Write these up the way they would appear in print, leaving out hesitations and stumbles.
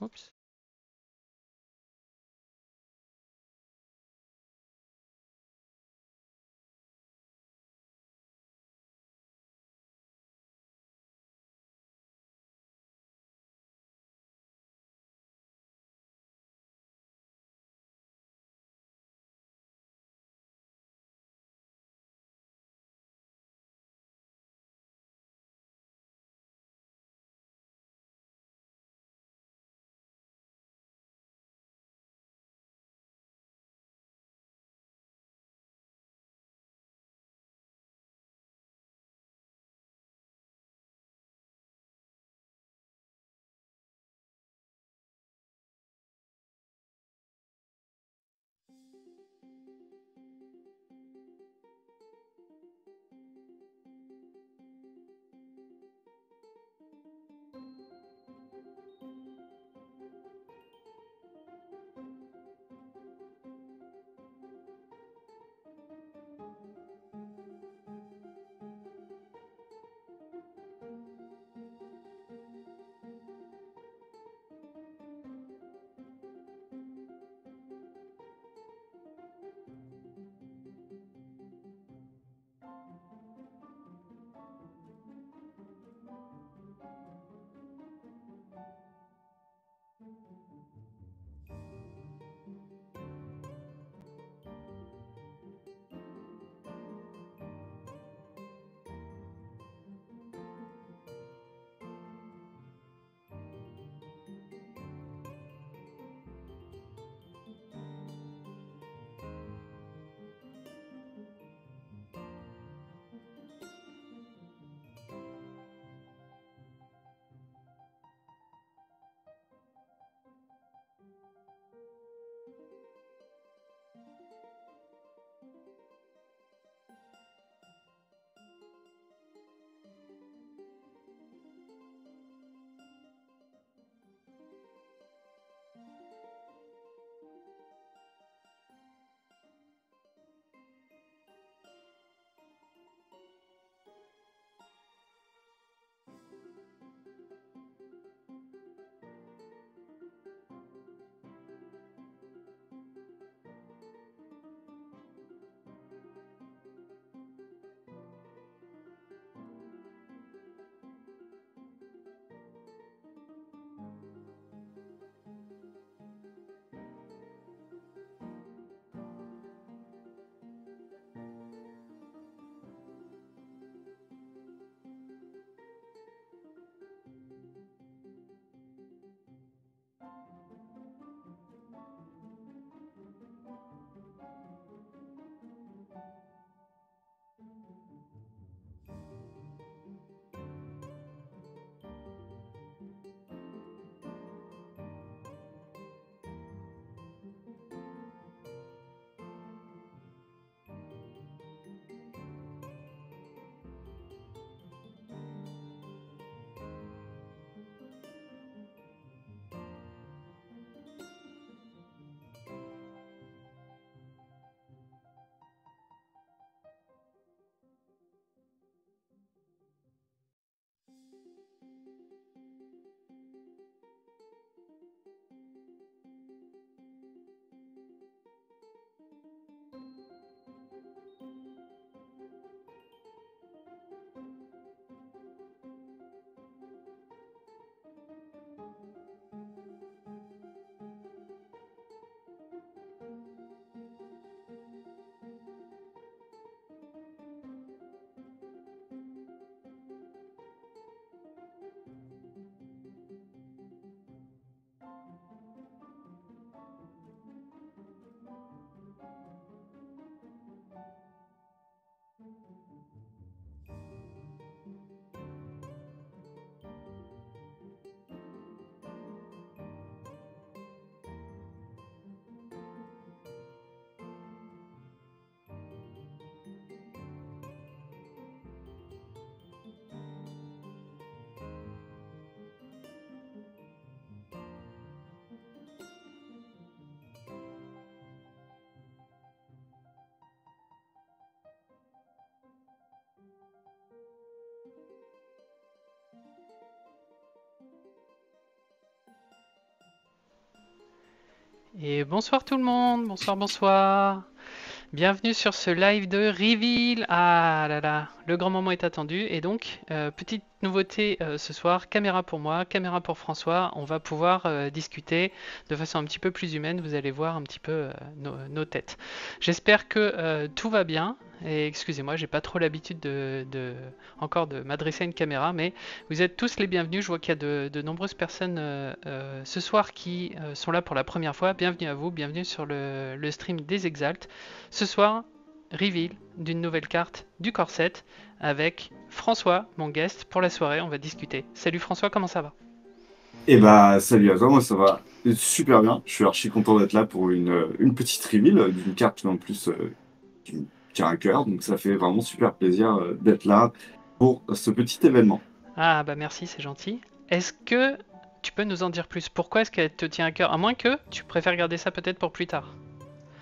Oups. Et bonsoir tout le monde, bonsoir, bonsoir. Bienvenue sur ce live de Reveal. Ah là là, le grand moment est attendu. Et donc, petite nouveauté ce soir, caméra pour moi, caméra pour François. On va pouvoir discuter de façon un petit peu plus humaine. Vous allez voir un petit peu nos têtes. J'espère que tout va bien. Et excusez-moi, j'ai pas trop l'habitude encore de m'adresser à une caméra, mais vous êtes tous les bienvenus. Je vois qu'il y a de nombreuses personnes ce soir qui sont là pour la première fois. Bienvenue à vous, bienvenue sur le stream des Exaltes. Ce soir, reveal d'une nouvelle carte du corset avec François, mon guest, pour la soirée. On va discuter. Salut François, comment ça va? Eh bah, salut à toi, moi ça va super bien. Je suis archi content d'être là pour une petite reveal d'une carte en plus qui me tient à cœur. Donc ça fait vraiment super plaisir d'être là pour ce petit événement. Ah bah merci, c'est gentil. Est-ce que tu peux nous en dire plus? Pourquoi est-ce qu'elle te tient à cœur? À moins que tu préfères garder ça peut-être pour plus tard.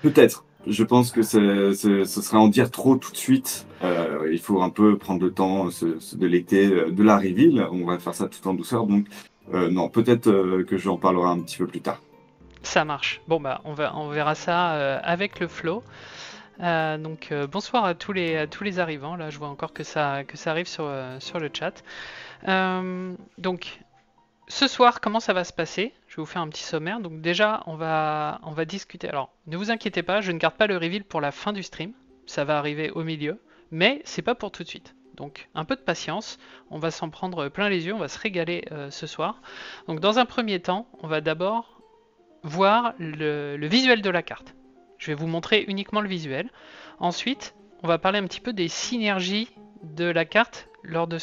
Peut-être, je pense que ce serait en dire trop tout de suite. Il faut un peu prendre le temps, se délecter de la reveal. On va faire ça tout en douceur. Donc non, peut-être que j'en parlerai un petit peu plus tard. Ça marche. Bon bah on verra ça avec le flow. Bonsoir à tous les arrivants. Là je vois encore que ça arrive sur le chat. Donc ce soir, comment ça va se passer? Je vais vous faire un petit sommaire. Donc déjà, on va discuter. Alors, ne vous inquiétez pas, je ne garde pas le reveal pour la fin du stream. Ça va arriver au milieu, mais c'est pas pour tout de suite. Donc un peu de patience, on va s'en prendre plein les yeux, on va se régaler ce soir. Donc dans un premier temps, on va d'abord voir le visuel de la carte. Je vais vous montrer uniquement le visuel. Ensuite, on va parler un petit peu des synergies de la carte lors de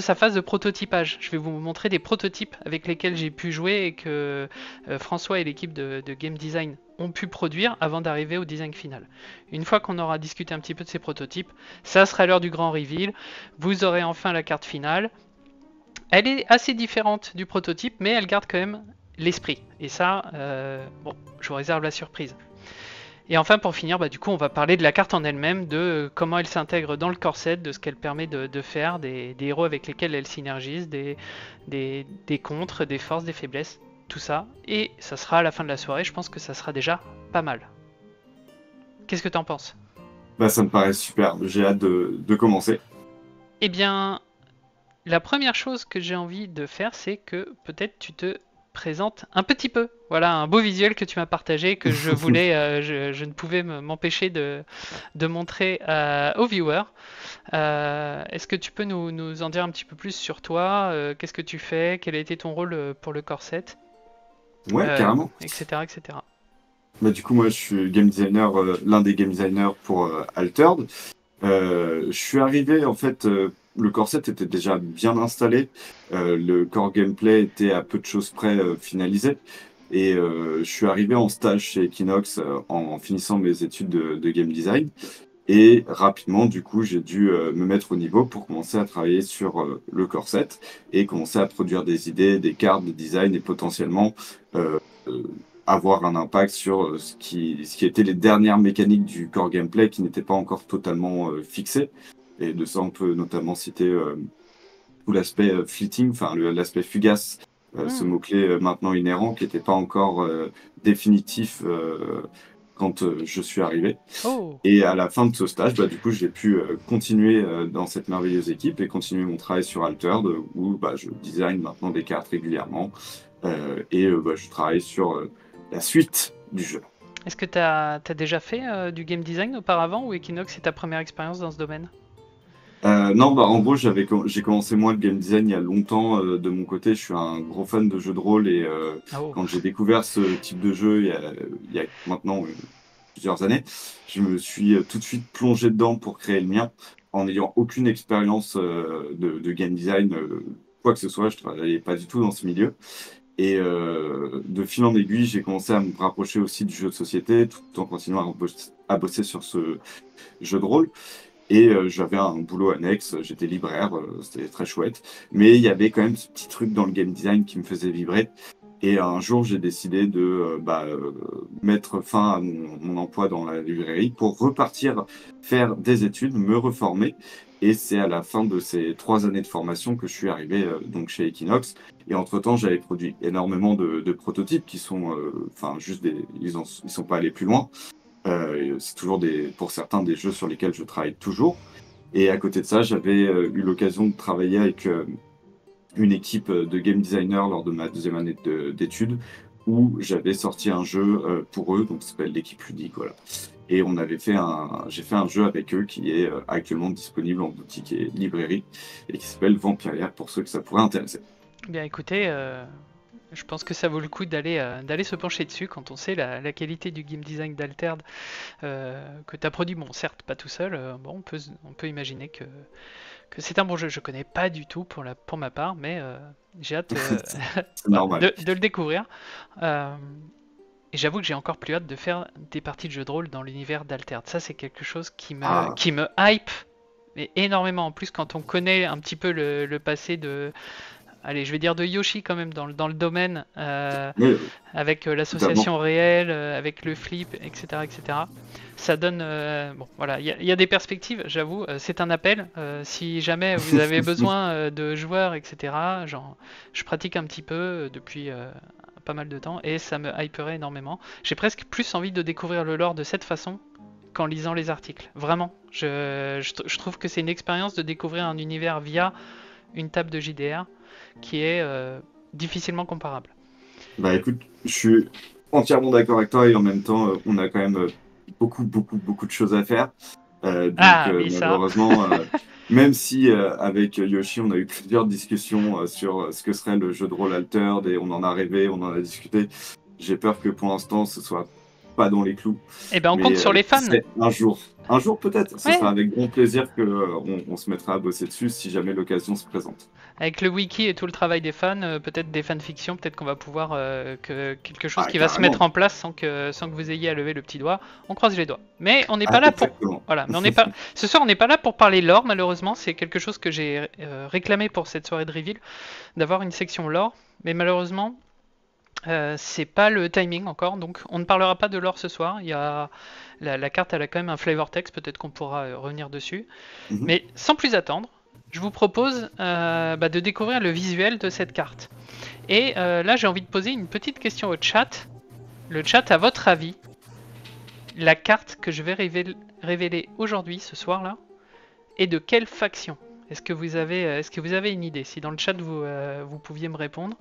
sa phase de prototypage. Je vais vous montrer des prototypes avec lesquels j'ai pu jouer et que François et l'équipe de Game Design ont pu produire avant d'arriver au design final. Une fois qu'on aura discuté un petit peu de ces prototypes, ça sera l'heure du grand reveal. Vous aurez enfin la carte finale. Elle est assez différente du prototype, mais elle garde quand même l'esprit. Et ça, bon, je vous réserve la surprise. Et enfin, pour finir, bah, du coup, on va parler de la carte en elle-même, de comment elle s'intègre dans le corset, de ce qu'elle permet de faire, des héros avec lesquels elle synergise, des contres, des forces, des faiblesses, tout ça. Et ça sera à la fin de la soirée, je pense que ça sera déjà pas mal. Qu'est-ce que t'en penses? Bah, ça me paraît super. J'ai hâte de commencer. Eh bien, la première chose que j'ai envie de faire, c'est que peut-être tu te présentes un petit peu. Voilà, un beau visuel que tu m'as partagé, que je voulais, je ne pouvais m'empêcher de montrer aux viewers. Est-ce que tu peux nous en dire un petit peu plus sur toi? Qu'est-ce que tu fais? Quel a été ton rôle pour le corset? Ouais, carrément. Etc., etc. Bah, du coup, moi, je suis game designer, l'un des game designers pour Altered. Je suis arrivé, en fait, le corset était déjà bien installé. Le core gameplay était à peu de choses près finalisé. Et je suis arrivé en stage chez Equinox en finissant mes études de game design. Et rapidement, du coup, j'ai dû me mettre au niveau pour commencer à travailler sur le corset et commencer à produire des idées, des cartes, des designs et potentiellement euh, euh, avoir un impact sur ce qui étaient les dernières mécaniques du core gameplay qui n'étaient pas encore totalement fixées. Et de ça, on peut notamment citer tout l'aspect fleeting, enfin l'aspect fugace, ce Hmm. mot-clé maintenant inhérent qui n'était pas encore définitif quand je suis arrivé. Oh, Et à la fin de ce stage, bah, du coup, j'ai pu continuer dans cette merveilleuse équipe et continuer mon travail sur Altered, où bah, je design maintenant des cartes régulièrement bah, je travaille sur la suite du jeu. est-ce que t'as déjà fait du game design auparavant ou Equinox c'est ta première expérience dans ce domaine? Non, bah, en gros, j'ai commencé moi le game design il y a longtemps de mon côté. Je suis un gros fan de jeux de rôle et Oh, quand j'ai découvert ce type de jeu il y a maintenant plusieurs années, je me suis tout de suite plongé dedans pour créer le mien en n'ayant aucune expérience de game design, quoi que ce soit. Je travaillais pas du tout dans ce milieu. Et de fil en aiguille, j'ai commencé à me rapprocher aussi du jeu de société tout en continuant à bosser sur ce jeu de rôle. Et j'avais un boulot annexe, j'étais libraire, c'était très chouette. Mais il y avait quand même ce petit truc dans le game design qui me faisait vibrer. Et un jour, j'ai décidé de mettre fin à mon emploi dans la librairie pour repartir faire des études, me reformer Et c'est à la fin de ces 3 années de formation que je suis arrivé donc chez Equinox. Et entre-temps, j'avais produit énormément de prototypes qui sont, enfin, juste ils sont pas allés plus loin. C'est toujours pour certains des jeux sur lesquels je travaille toujours. Et à côté de ça, j'avais eu l'occasion de travailler avec une équipe de game designers lors de ma 2e année d'études, où j'avais sorti un jeu pour eux, donc ça s'appelle l'équipe ludique, voilà. Et j'ai fait un jeu avec eux qui est actuellement disponible en boutique et librairie, et qui s'appelle Vampirière, pour ceux que ça pourrait intéresser. Bien écoutez, je pense que ça vaut le coup d'aller se pencher dessus quand on sait la qualité du game design d'Altered que tu as produit. Bon, certes, pas tout seul, bon, on peut imaginer que c'est un bon jeu. Je connais pas du tout pour ma part, mais j'ai hâte C'est normal. de le découvrir. Et j'avoue que j'ai encore plus hâte de faire des parties de jeux de rôle dans l'univers d'Altered. Ça, c'est quelque chose qui me hype mais énormément. En plus, quand on connaît un petit peu le passé de, allez, je vais dire de Yoshi quand même dans le domaine, Oui, avec totalement. l'association réelle, avec le flip, etc., etc. Ça donne, bon, voilà, il y a des perspectives. J'avoue, c'est un appel. Si jamais vous avez besoin de joueurs, etc. Genre, je pratique un petit peu depuis pas mal de temps et ça me hyperait énormément. J'ai presque plus envie de découvrir le lore de cette façon qu'en lisant les articles. Vraiment, je trouve que c'est une expérience de découvrir un univers via une table de JDR qui est difficilement comparable. Bah écoute, je suis entièrement d'accord avec toi, et en même temps, on a quand même beaucoup de choses à faire. Donc Ah oui, ça. malheureusement, même si avec Yoshi, on a eu plusieurs discussions sur ce que serait le jeu de rôle Altered, et on en a rêvé, on en a discuté, j'ai peur que pour l'instant, ce soit pas dans les clous. Eh ben, on compte Mais sur les qui fans. sait, un jour. Un jour peut-être. Ce Ouais. sera avec grand plaisir que on se mettra à bosser dessus si jamais l'occasion se présente. Avec le wiki et tout le travail des fans, peut-être des fanfictions, peut-être qu'on va pouvoir quelque chose qui va se mettre Carrément. en place sans que vous ayez à lever le petit doigt. On croise les doigts. Mais on n'est Ah, pas là pour. exactement. Voilà. Mais on n'est pas. Ce soir, on n'est pas là pour parler lore. Malheureusement, c'est quelque chose que j'ai réclamé pour cette soirée de reveal, d'avoir une section lore. Mais malheureusement, c'est pas le timing encore, donc on ne parlera pas de lore ce soir. Il y a la carte, elle a quand même un flavor text, peut-être qu'on pourra revenir dessus. Mhm. Mais sans plus attendre, je vous propose de découvrir le visuel de cette carte. Et là, j'ai envie de poser une petite question au chat. Le chat, à votre avis, la carte que je vais révéler aujourd'hui, ce soir-là, est de quelle faction? Est-ce que vous avez une idée? Si dans le chat vous pouviez me répondre,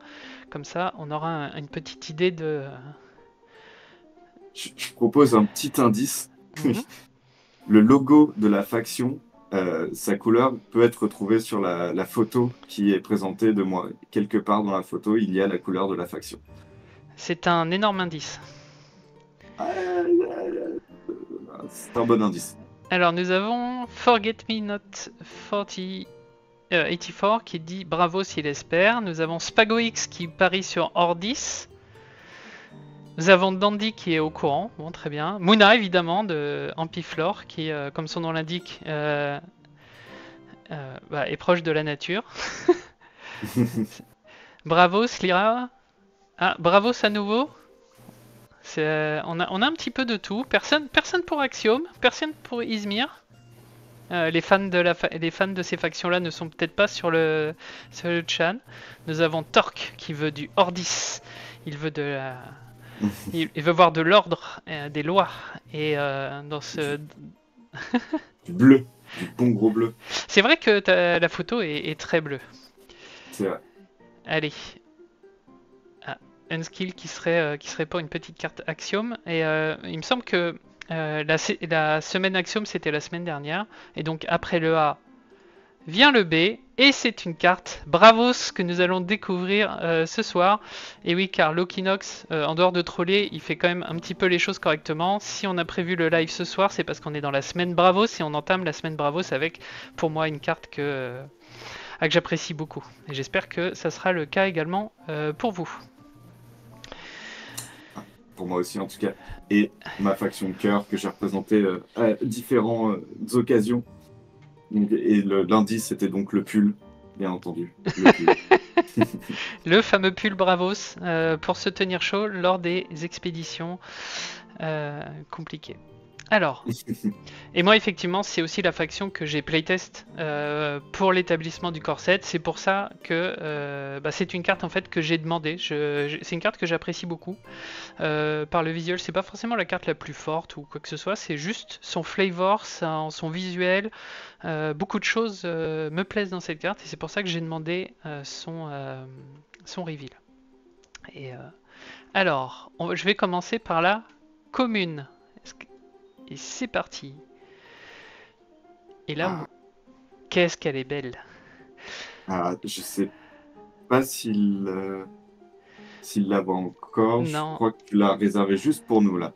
comme ça on aura une petite idée de. Je propose un petit indice. Mhm. Le logo de la faction, sa couleur peut être retrouvée sur la photo qui est présentée de moi. Quelque part dans la photo, il y a la couleur de la faction. C'est un énorme indice. C'est un bon indice. Alors nous avons Forget Me Not 84 qui dit bravo s'il espère. Nous avons SpagoX qui parie sur Ordis. Nous avons Dandy qui est au courant, bon très bien. Mouna évidemment de Ampiflore qui, comme son nom l'indique, est proche de la nature. Bravo Slira. Ah, bravo à nouveau. On a un petit peu de tout. Personne pour Axiom, personne pour Izmir. Les fans de ces factions-là ne sont peut-être pas sur le chat. Nous avons Torque qui veut du Ordis. Il veut il veut voir de l'ordre, des lois. Et dans ce. Du bleu, du bon gros bleu. C'est vrai que la photo est très bleue. C'est vrai. Allez. Unskill qui serait pas une petite carte Axiom. Et il me semble que la semaine Axiom c'était la semaine dernière. Et donc après le A vient le B. Et c'est une carte Bravos que nous allons découvrir ce soir. Et oui, car Lokinox, en dehors de troller, il fait quand même un petit peu les choses correctement. Si on a prévu le live ce soir, c'est parce qu'on est dans la semaine Bravos. Et on entame la semaine Bravos avec, pour moi, une carte que j'apprécie beaucoup. Et j'espère que ça sera le cas également pour vous. Pour moi aussi en tout cas, et ma faction de cœur que j'ai représentée à différentes occasions. Donc, et l'indice c'était donc le pull, bien entendu. Le pull. Le fameux pull Bravos pour se tenir chaud lors des expéditions compliquées. Alors, et moi, effectivement, c'est aussi la faction que j'ai playtest pour l'établissement du corset. C'est pour ça que c'est une carte en fait que j'ai demandé. C'est une carte que j'apprécie beaucoup. Par le visuel, c'est pas forcément la carte la plus forte ou quoi que ce soit. C'est juste son flavor, son visuel. Beaucoup de choses me plaisent dans cette carte et c'est pour ça que j'ai demandé son reveal. Et alors, je vais commencer par la commune. Et c'est parti. Et là, Ah, qu'est-ce qu'elle est belle. je sais pas s'il la voit encore. Je Non. crois que tu l'as réservé juste pour nous, là,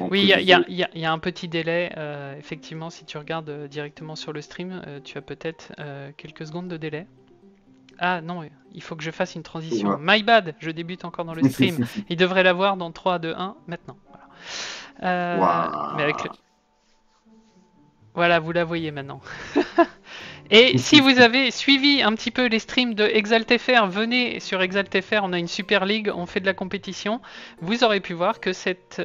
en Oui, il prévision. y a un petit délai. Effectivement, si tu regardes directement sur le stream, tu as peut-être quelques secondes de délai. Ah non, il faut que je fasse une transition. Ouais. My bad, je débute encore dans le stream. Il devrait l'avoir dans 3, 2, 1, maintenant. Voilà. Mais avec le... Waouh. Voilà, vous la voyez maintenant. Et si vous avez suivi un petit peu les streams de ExaltFR, venez sur ExaltFR, on a une super ligue, on fait de la compétition. Vous aurez pu voir que cette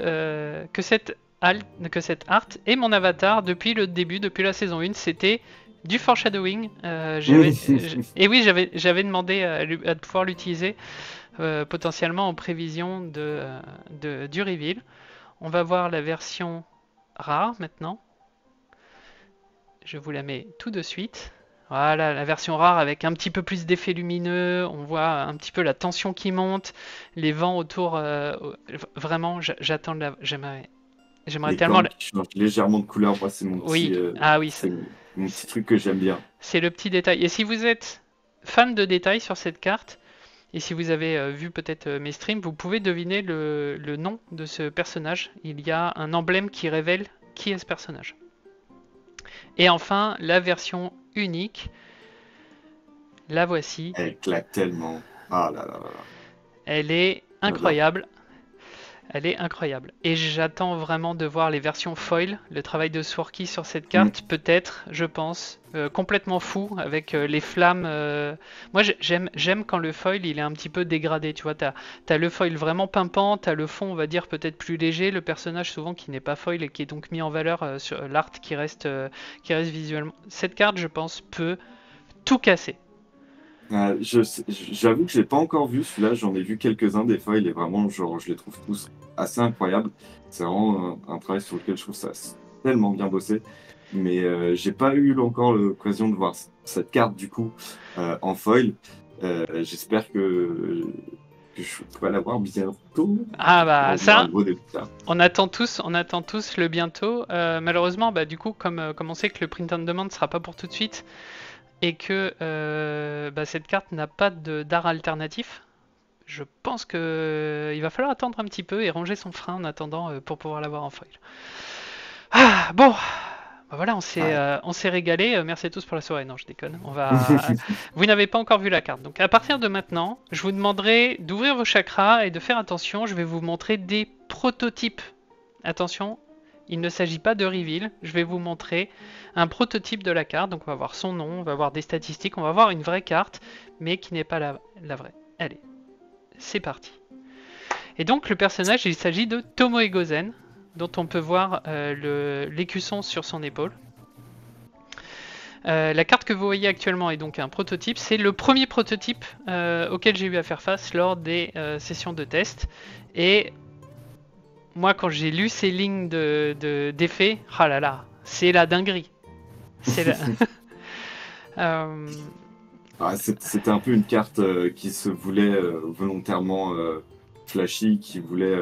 art est mon avatar depuis le début, depuis la saison 1, c'était du foreshadowing. Et oui, j'avais demandé à pouvoir l'utiliser potentiellement en prévision du reveal. On va voir la version rare maintenant. Je vous la mets tout de suite. Voilà, la version rare avec un petit peu plus d'effets lumineux. On voit un petit peu la tension qui monte, les vents autour. Vraiment, j'attends. J'aimerais Les tellement. cornes qui changent légèrement de couleur, moi, Oui, ah oui, c'est mon petit truc que j'aime bien. c'est le petit détail. Et si vous êtes fan de détails sur cette carte, et si vous avez vu peut-être mes streams, vous pouvez deviner le nom de ce personnage. Il y a un emblème qui révèle qui est ce personnage. Et enfin, la version unique. La voici. Elle claque tellement. Ah là là là là. Elle est J'adore. incroyable. Elle est incroyable. Et j'attends vraiment de voir les versions foil, le travail de Sworky sur cette Mm. carte, peut-être, je pense, complètement fou, avec les flammes. Moi, j'aime quand le foil, il est un petit peu dégradé, tu vois, t'as le foil vraiment pimpant, t'as le fond, on va dire, peut-être plus léger, le personnage souvent qui n'est pas foil et qui est donc mis en valeur sur l'art qui reste visuellement. Cette carte, je pense, peut tout casser. J'avoue que je l'ai pas encore vu celui-là, j'en ai vu quelques-uns des fois, il est vraiment, genre, je les trouve tous assez incroyables. C'est vraiment un travail sur lequel je trouve ça tellement bien bossé. Mais j'ai pas eu encore l'occasion de voir cette carte du coup en foil. J'espère que je pourrai l'avoir bientôt Ah pour bah en voir un ça, gros début tard. On attend tous le bientôt. Malheureusement, bah, du coup, comme on sait que le print on demand ne sera pas pour tout de suite et que cette carte n'a pas d'art alternatif, je pense que il va falloir attendre un petit peu et ranger son frein en attendant pour pouvoir l'avoir en foil. Ah bon, bah voilà, Ouais. on s'est régalé. Merci à tous pour la soirée. Non, je déconne. Vous n'avez pas encore vu la carte, donc à partir de maintenant, je vous demanderai d'ouvrir vos chakras et de faire attention. Je vais vous montrer des prototypes. Attention, il ne s'agit pas de reveal. Je vais vous montrer un prototype de la carte. Donc on va voir son nom, on va voir des statistiques, on va voir une vraie carte, mais qui n'est pas la vraie. Allez, c'est parti. Et donc le personnage, il s'agit de Tomo Egozen, dont on peut voir l'écusson sur son épaule. La carte que vous voyez actuellement est donc un prototype. C'est le premier prototype auquel j'ai eu à faire face lors des sessions de test. Et moi, quand j'ai lu ces lignes d'effets, ah là là, c'est la dinguerie. C'est la... euh, C'était un peu une carte qui se voulait volontairement flashy, qui voulait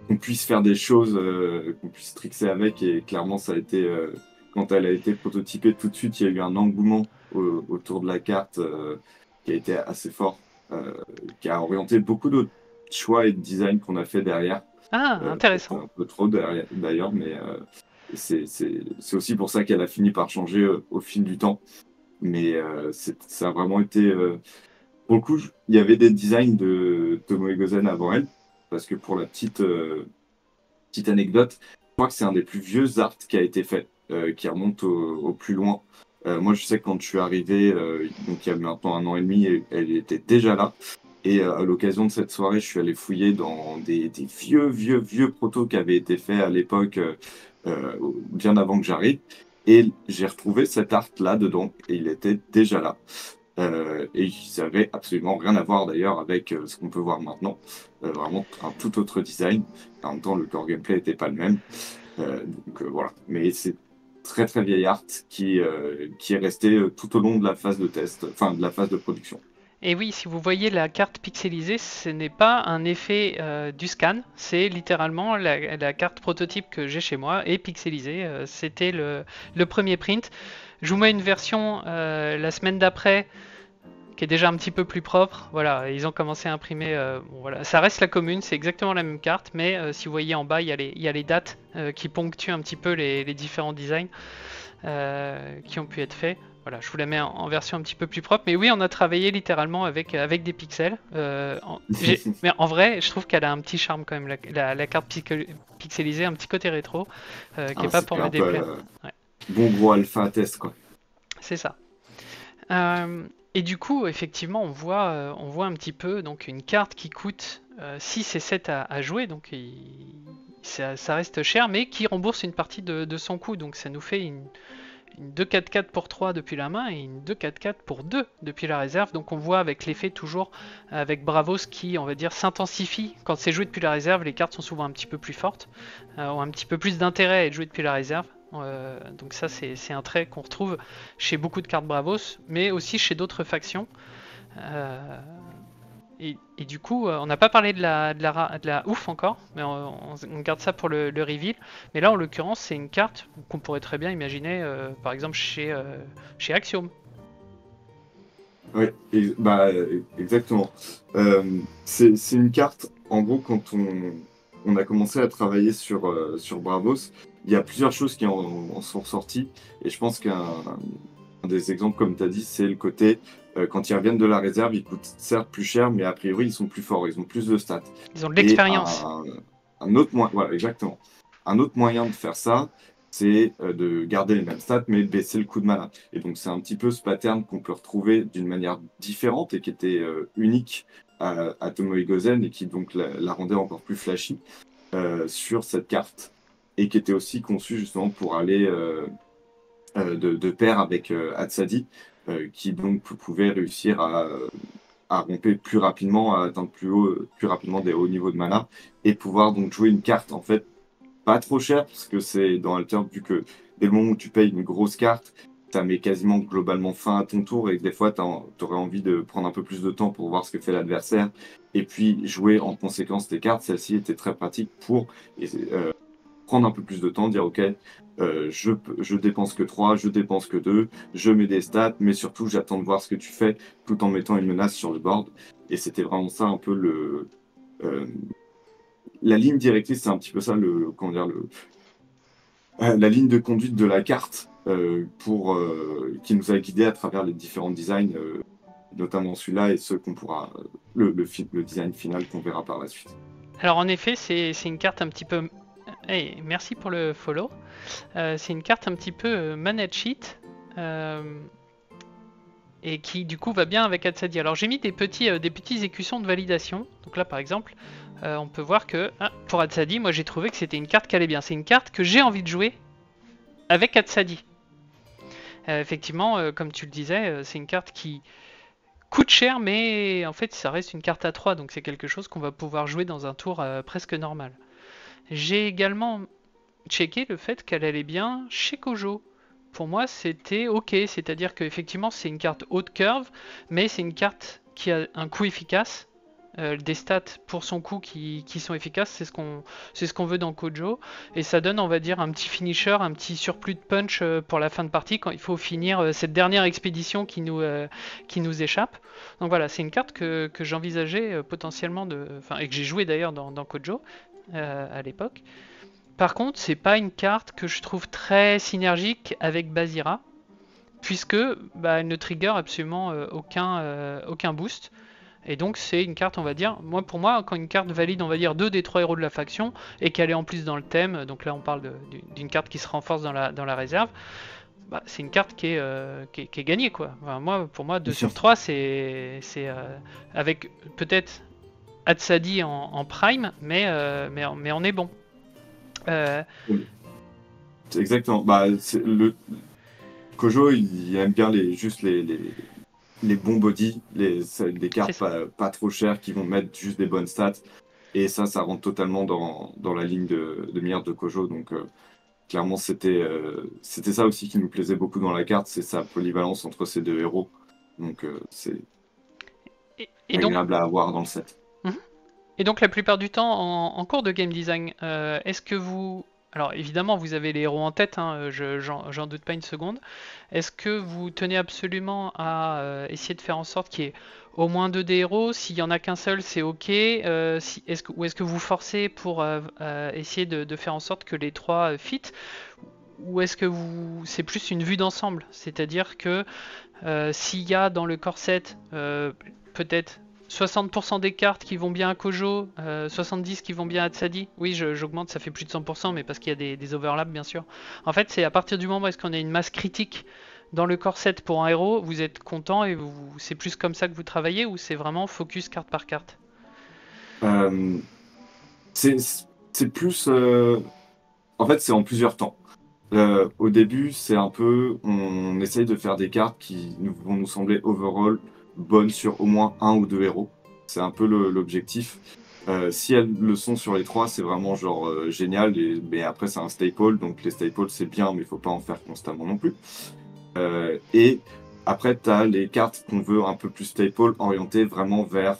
qu'on puisse faire des choses, qu'on puisse trickser avec. Et clairement, ça a été, quand elle a été prototypée, tout de suite, il y a eu un engouement autour de la carte qui a été assez fort, qui a orienté beaucoup d'autres choix et de design qu'on a fait derrière. Ah, Peut-être intéressant. un peu trop d'ailleurs, mais c'est aussi pour ça qu'elle a fini par changer au fil du temps. Mais ça a vraiment été. Pour le coup, il y avait des designs de Tomo Egozen avant elle, parce que pour la petite anecdote, je crois que c'est un des plus vieux arts qui a été fait, qui remonte au plus loin. Moi, je sais que quand je suis arrivé, donc il y a maintenant 1 an et demi, elle était déjà là. Et à l'occasion de cette soirée, je suis allé fouiller dans des vieux protos qui avaient été faits à l'époque, bien avant que j'arrive. Et j'ai retrouvé cet art-là dedans, et il était déjà là. Et ils avaient absolument rien à voir d'ailleurs avec ce qu'on peut voir maintenant. Vraiment un tout autre design. En même temps, le core gameplay n'était pas le même. Voilà. Mais c'est très très vieil art qui est resté tout au long de la phase de test, enfin de la phase de production. Et oui, si vous voyez la carte pixelisée, ce n'est pas un effet du scan, c'est littéralement la carte prototype que j'ai chez moi est pixelisée. C'était le premier print. Je vous mets une version la semaine d'après qui est déjà un petit peu plus propre. Voilà, ils ont commencé à imprimer. Bon, voilà. Ça reste la commune, c'est exactement la même carte, mais si vous voyez en bas, il y a les dates qui ponctuent un petit peu les différents designs qui ont pu être faits. Voilà, je vous la mets en version un petit peu plus propre. Mais oui, on a travaillé littéralement avec des pixels. Mais en vrai, je trouve qu'elle a un petit charme quand même, la carte pixelisée, un petit côté rétro, qui est pas pour C'était me un peu déplaire. Ouais, bon gros alpha test, quoi. c'est ça. Et du coup, effectivement, on voit un petit peu donc une carte qui coûte 6 et 7 à jouer, donc ça reste cher, mais qui rembourse une partie de son coût. Donc ça nous fait une 2-4-4 pour 3 depuis la main et une 2-4-4 pour 2 depuis la réserve. Donc on voit avec l'effet toujours avec Bravos qui, on va dire, s'intensifie. Quand c'est joué depuis la réserve, les cartes sont souvent un petit peu plus fortes, ont un petit peu plus d'intérêt à être jouées depuis la réserve. Donc ça c'est un trait qu'on retrouve chez beaucoup de cartes Bravos, mais aussi chez d'autres factions. Euh, et du coup, on n'a pas parlé de la ouf encore, mais on garde ça pour le reveal. Mais là, en l'occurrence, c'est une carte qu'on pourrait très bien imaginer, par exemple, chez Axiom. Oui, exactement. C'est une carte, en gros, quand on a commencé à travailler sur Bravos, il y a plusieurs choses qui en sont ressorties. Et je pense qu'un des exemples, comme tu as dit, c'est le côté, quand ils reviennent de la réserve, ils coûtent certes plus cher, mais a priori, ils sont plus forts, ils ont plus de stats. Ils ont de Et l'expérience. un autre moyen, voilà, exactement. Un autre moyen de faire ça, c'est de garder les mêmes stats, mais de baisser le coût de mana. Et donc, c'est un petit peu ce pattern qu'on peut retrouver d'une manière différente et qui était unique à Tomoe Gozen et qui donc la rendait encore plus flashy sur cette carte. Et qui était aussi conçu justement pour aller de pair avec Hatsadi, qui donc pouvait réussir à romper plus rapidement, à atteindre plus rapidement des hauts niveaux de mana, et pouvoir donc jouer une carte en fait pas trop chère, parce que c'est dans Alter, vu que dès le moment où tu payes une grosse carte, ça met quasiment globalement fin à ton tour, et que des fois tu aurais envie de prendre un peu plus de temps pour voir ce que fait l'adversaire, et puis jouer en conséquence tes cartes. Celle-ci était très pratique pour prendre un peu plus de temps, dire ok, je dépense que 3, je dépense que 2, je mets des stats, mais surtout j'attends de voir ce que tu fais tout en mettant une menace sur le board. Et c'était vraiment ça un peu euh, la ligne directrice, c'est un petit peu ça comment dire, la ligne de conduite de la carte qui nous a guidés à travers les différents designs, notamment celui-là et ceux qu'on pourra, le design final qu'on verra par la suite. Alors en effet, c'est une carte un petit peu... Hey, merci pour le follow. C'est une carte un petit peu manage sheet. Et qui du coup va bien avec Hatsadi. Alors j'ai mis des petits écussons de validation. Donc là par exemple, on peut voir que pour Hatsadi, moi j'ai trouvé que c'était une carte qui allait bien. C'est une carte que j'ai envie de jouer avec Hatsadi. Effectivement, comme tu le disais, c'est une carte qui coûte cher, mais en fait ça reste une carte à 3, donc c'est quelque chose qu'on va pouvoir jouer dans un tour presque normal. J'ai également checké le fait qu'elle allait bien chez Kojo. Pour moi, c'était ok, c'est-à-dire qu'effectivement, c'est une carte haute curve, mais c'est une carte qui a un coup efficace, des stats pour son coup qui sont efficaces, c'est ce qu'on veut dans Kojo, et ça donne, on va dire, un petit finisher, un petit surplus de punch pour la fin de partie quand il faut finir cette dernière expédition qui nous échappe. Donc voilà, c'est une carte que j'envisageais potentiellement et que j'ai joué d'ailleurs dans Kojo à l'époque. Par contre, c'est pas une carte que je trouve très synergique avec Basira, puisque elle ne trigger absolument aucun boost. Et donc c'est une carte, on va dire, pour moi, quand une carte valide, on va dire, 2 des 3 héros de la faction, et qu'elle est en plus dans le thème, donc là on parle d'une carte qui se renforce dans la réserve, c'est une carte qui est gagnée, quoi. Enfin, pour moi, 2 sur 3, avec peut-être Hatsadi en prime, mais on est bon. Exactement. Bah, Kojo, il aime bien juste les bons body, des cartes pas trop chères qui vont mettre juste des bonnes stats. Et ça rentre totalement dans la ligne de mire de Kojo. Donc, clairement, c'était ça aussi qui nous plaisait beaucoup dans la carte, c'est sa polyvalence entre ces deux héros. Donc, c'est agréable à avoir dans le set. Et donc, la plupart du temps, en cours de game design, est-ce que vous... Alors, évidemment, vous avez les héros en tête, hein, j'en doute pas une seconde. Est-ce que vous tenez absolument à essayer de faire en sorte qu'il y ait au moins 2 des héros? S'il y en a qu'un seul, c'est ok. Ou est-ce que vous forcez pour essayer de faire en sorte que les 3 fit? Ou est-ce que c'est plus une vue d'ensemble? C'est-à-dire que s'il y a dans le corset peut-être 60% des cartes qui vont bien à Kojo, 70 qui vont bien à Tsadi. Oui, j'augmente, ça fait plus de 100%, mais parce qu'il y a des overlaps, bien sûr. En fait, c'est à partir du moment où est-ce qu'on a une masse critique dans le corset pour un héros, vous êtes content et c'est plus comme ça que vous travaillez, ou c'est vraiment focus carte par carte? C'est plus... En fait, c'est en plusieurs temps. Au début, c'est un peu... On essaye de faire des cartes qui vont nous sembler overall bonnes sur au moins un ou deux héros. C'est un peu l'objectif. Si elles le sont sur les 3, c'est vraiment genre génial. Mais après, c'est un staple. Donc les staples, c'est bien, mais il faut pas en faire constamment non plus. Et après, tu as les cartes qu'on veut un peu plus staple, orientées vraiment vers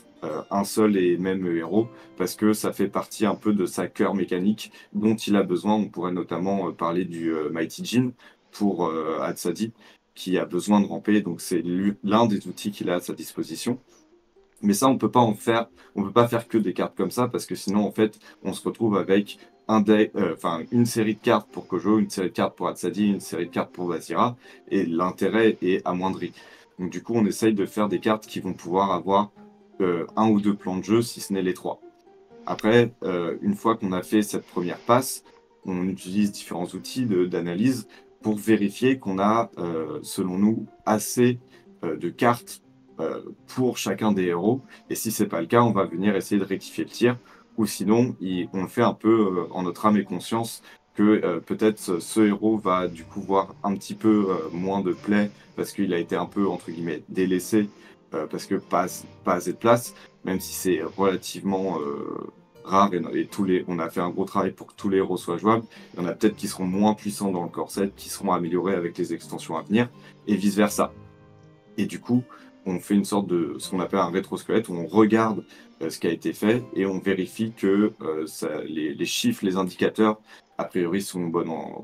un seul et même héros, parce que ça fait partie un peu de sa cœur mécanique dont il a besoin. On pourrait notamment parler du Mighty Jin pour Hatsadi, qui a besoin de ramper, donc c'est l'un des outils qu'il a à sa disposition. Mais ça, on peut pas faire que des cartes comme ça, parce que sinon, en fait, on se retrouve avec une série de cartes pour Kojo, une série de cartes pour Hatsadi, une série de cartes pour Basira, et l'intérêt est amoindri. Donc du coup, on essaye de faire des cartes qui vont pouvoir avoir un ou deux plans de jeu, si ce n'est les 3. Après, une fois qu'on a fait cette première passe, on utilise différents outils d'analyse pour vérifier qu'on a, selon nous, assez de cartes pour chacun des héros. Et si c'est pas le cas, on va venir essayer de rectifier le tir. Ou sinon, on fait un peu en notre âme et conscience que peut-être ce héros va du coup voir un petit peu moins de play parce qu'il a été un peu, entre guillemets, délaissé parce que pas assez de place, même si c'est relativement rare et on a fait un gros travail pour que tous les héros soient jouables. Il y en a peut-être qui seront moins puissants dans le corset, qui seront améliorés avec les extensions à venir, et vice-versa. Et du coup, on fait une sorte de ce qu'on appelle un rétrosquelette, où on regarde ce qui a été fait et on vérifie que les chiffres, les indicateurs, a priori, sont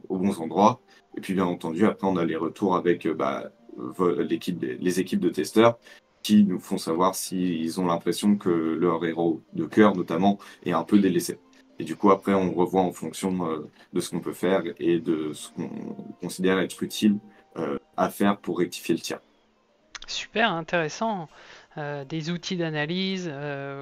aux bons endroits. Et puis, bien entendu, après, on a les retours avec les équipes de testeurs qui nous font savoir s'ils ont l'impression que leur héros de cœur, notamment, est un peu délaissé. Et du coup, après, on revoit en fonction de ce qu'on peut faire et de ce qu'on considère être utile à faire pour rectifier le tir. Super intéressant. Des outils d'analyse,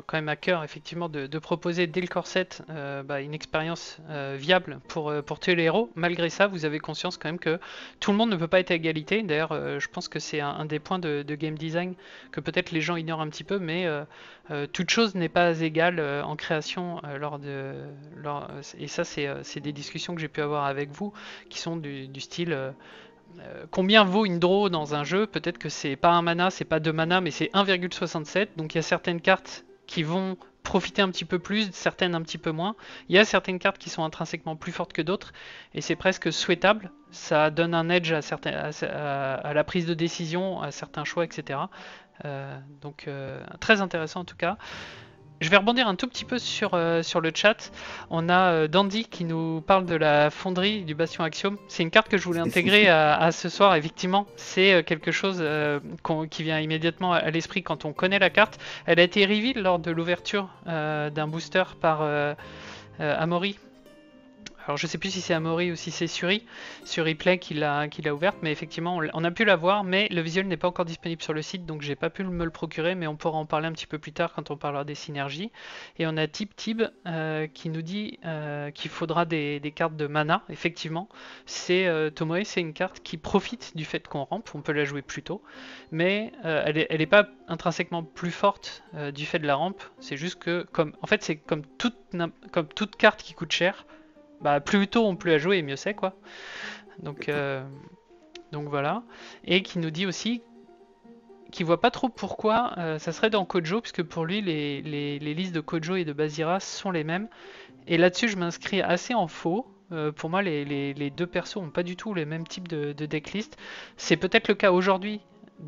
quand même à cœur effectivement de proposer dès le corset une expérience viable pour tuer les héros. Malgré ça, vous avez conscience quand même que tout le monde ne peut pas être à égalité. D'ailleurs, je pense que c'est un des points de game design que peut-être les gens ignorent un petit peu, mais toute chose n'est pas égale en création et ça c'est des discussions que j'ai pu avoir avec vous qui sont du style combien vaut une draw dans un jeu? Peut-être que c'est pas un mana, c'est pas 2 mana, mais c'est 1,67. Donc il y a certaines cartes qui vont profiter un petit peu plus, certaines un petit peu moins. Il y a certaines cartes qui sont intrinsèquement plus fortes que d'autres, et c'est presque souhaitable. Ça donne un edge à la prise de décision, à certains choix, etc. Donc très intéressant en tout cas. Je vais rebondir un tout petit peu sur le chat. On a Dandy qui nous parle de la fonderie du Bastion Axiom. C'est une carte que je voulais intégrer à ce soir. Effectivement, c'est quelque chose qui vient immédiatement à l'esprit quand on connaît la carte. Elle a été reveal lors de l'ouverture d'un booster par Amaury. Alors je sais plus si c'est Amaury ou si c'est Suri, sur Replay qui l'a ouverte, mais effectivement on a pu la voir, mais le visuel n'est pas encore disponible sur le site, donc j'ai pas pu me le procurer, mais on pourra en parler un petit peu plus tard quand on parlera des synergies. Et on a Tib qui nous dit qu'il faudra des cartes de mana, effectivement. Tomoe, c'est une carte qui profite du fait qu'on rampe, on peut la jouer plus tôt, mais elle est pas intrinsèquement plus forte du fait de la rampe, c'est juste que, en fait c'est comme toute carte qui coûte cher, bah, plus tôt on peut la jouer et mieux c'est quoi. Donc, donc voilà. Et qui nous dit aussi qu'il voit pas trop pourquoi ça serait dans Kojo, puisque pour lui les listes de Kojo et de Bazira sont les mêmes. Et là-dessus je m'inscris assez en faux. Pour moi les deux persos ont pas du tout les mêmes types de decklist. C'est peut-être le cas aujourd'hui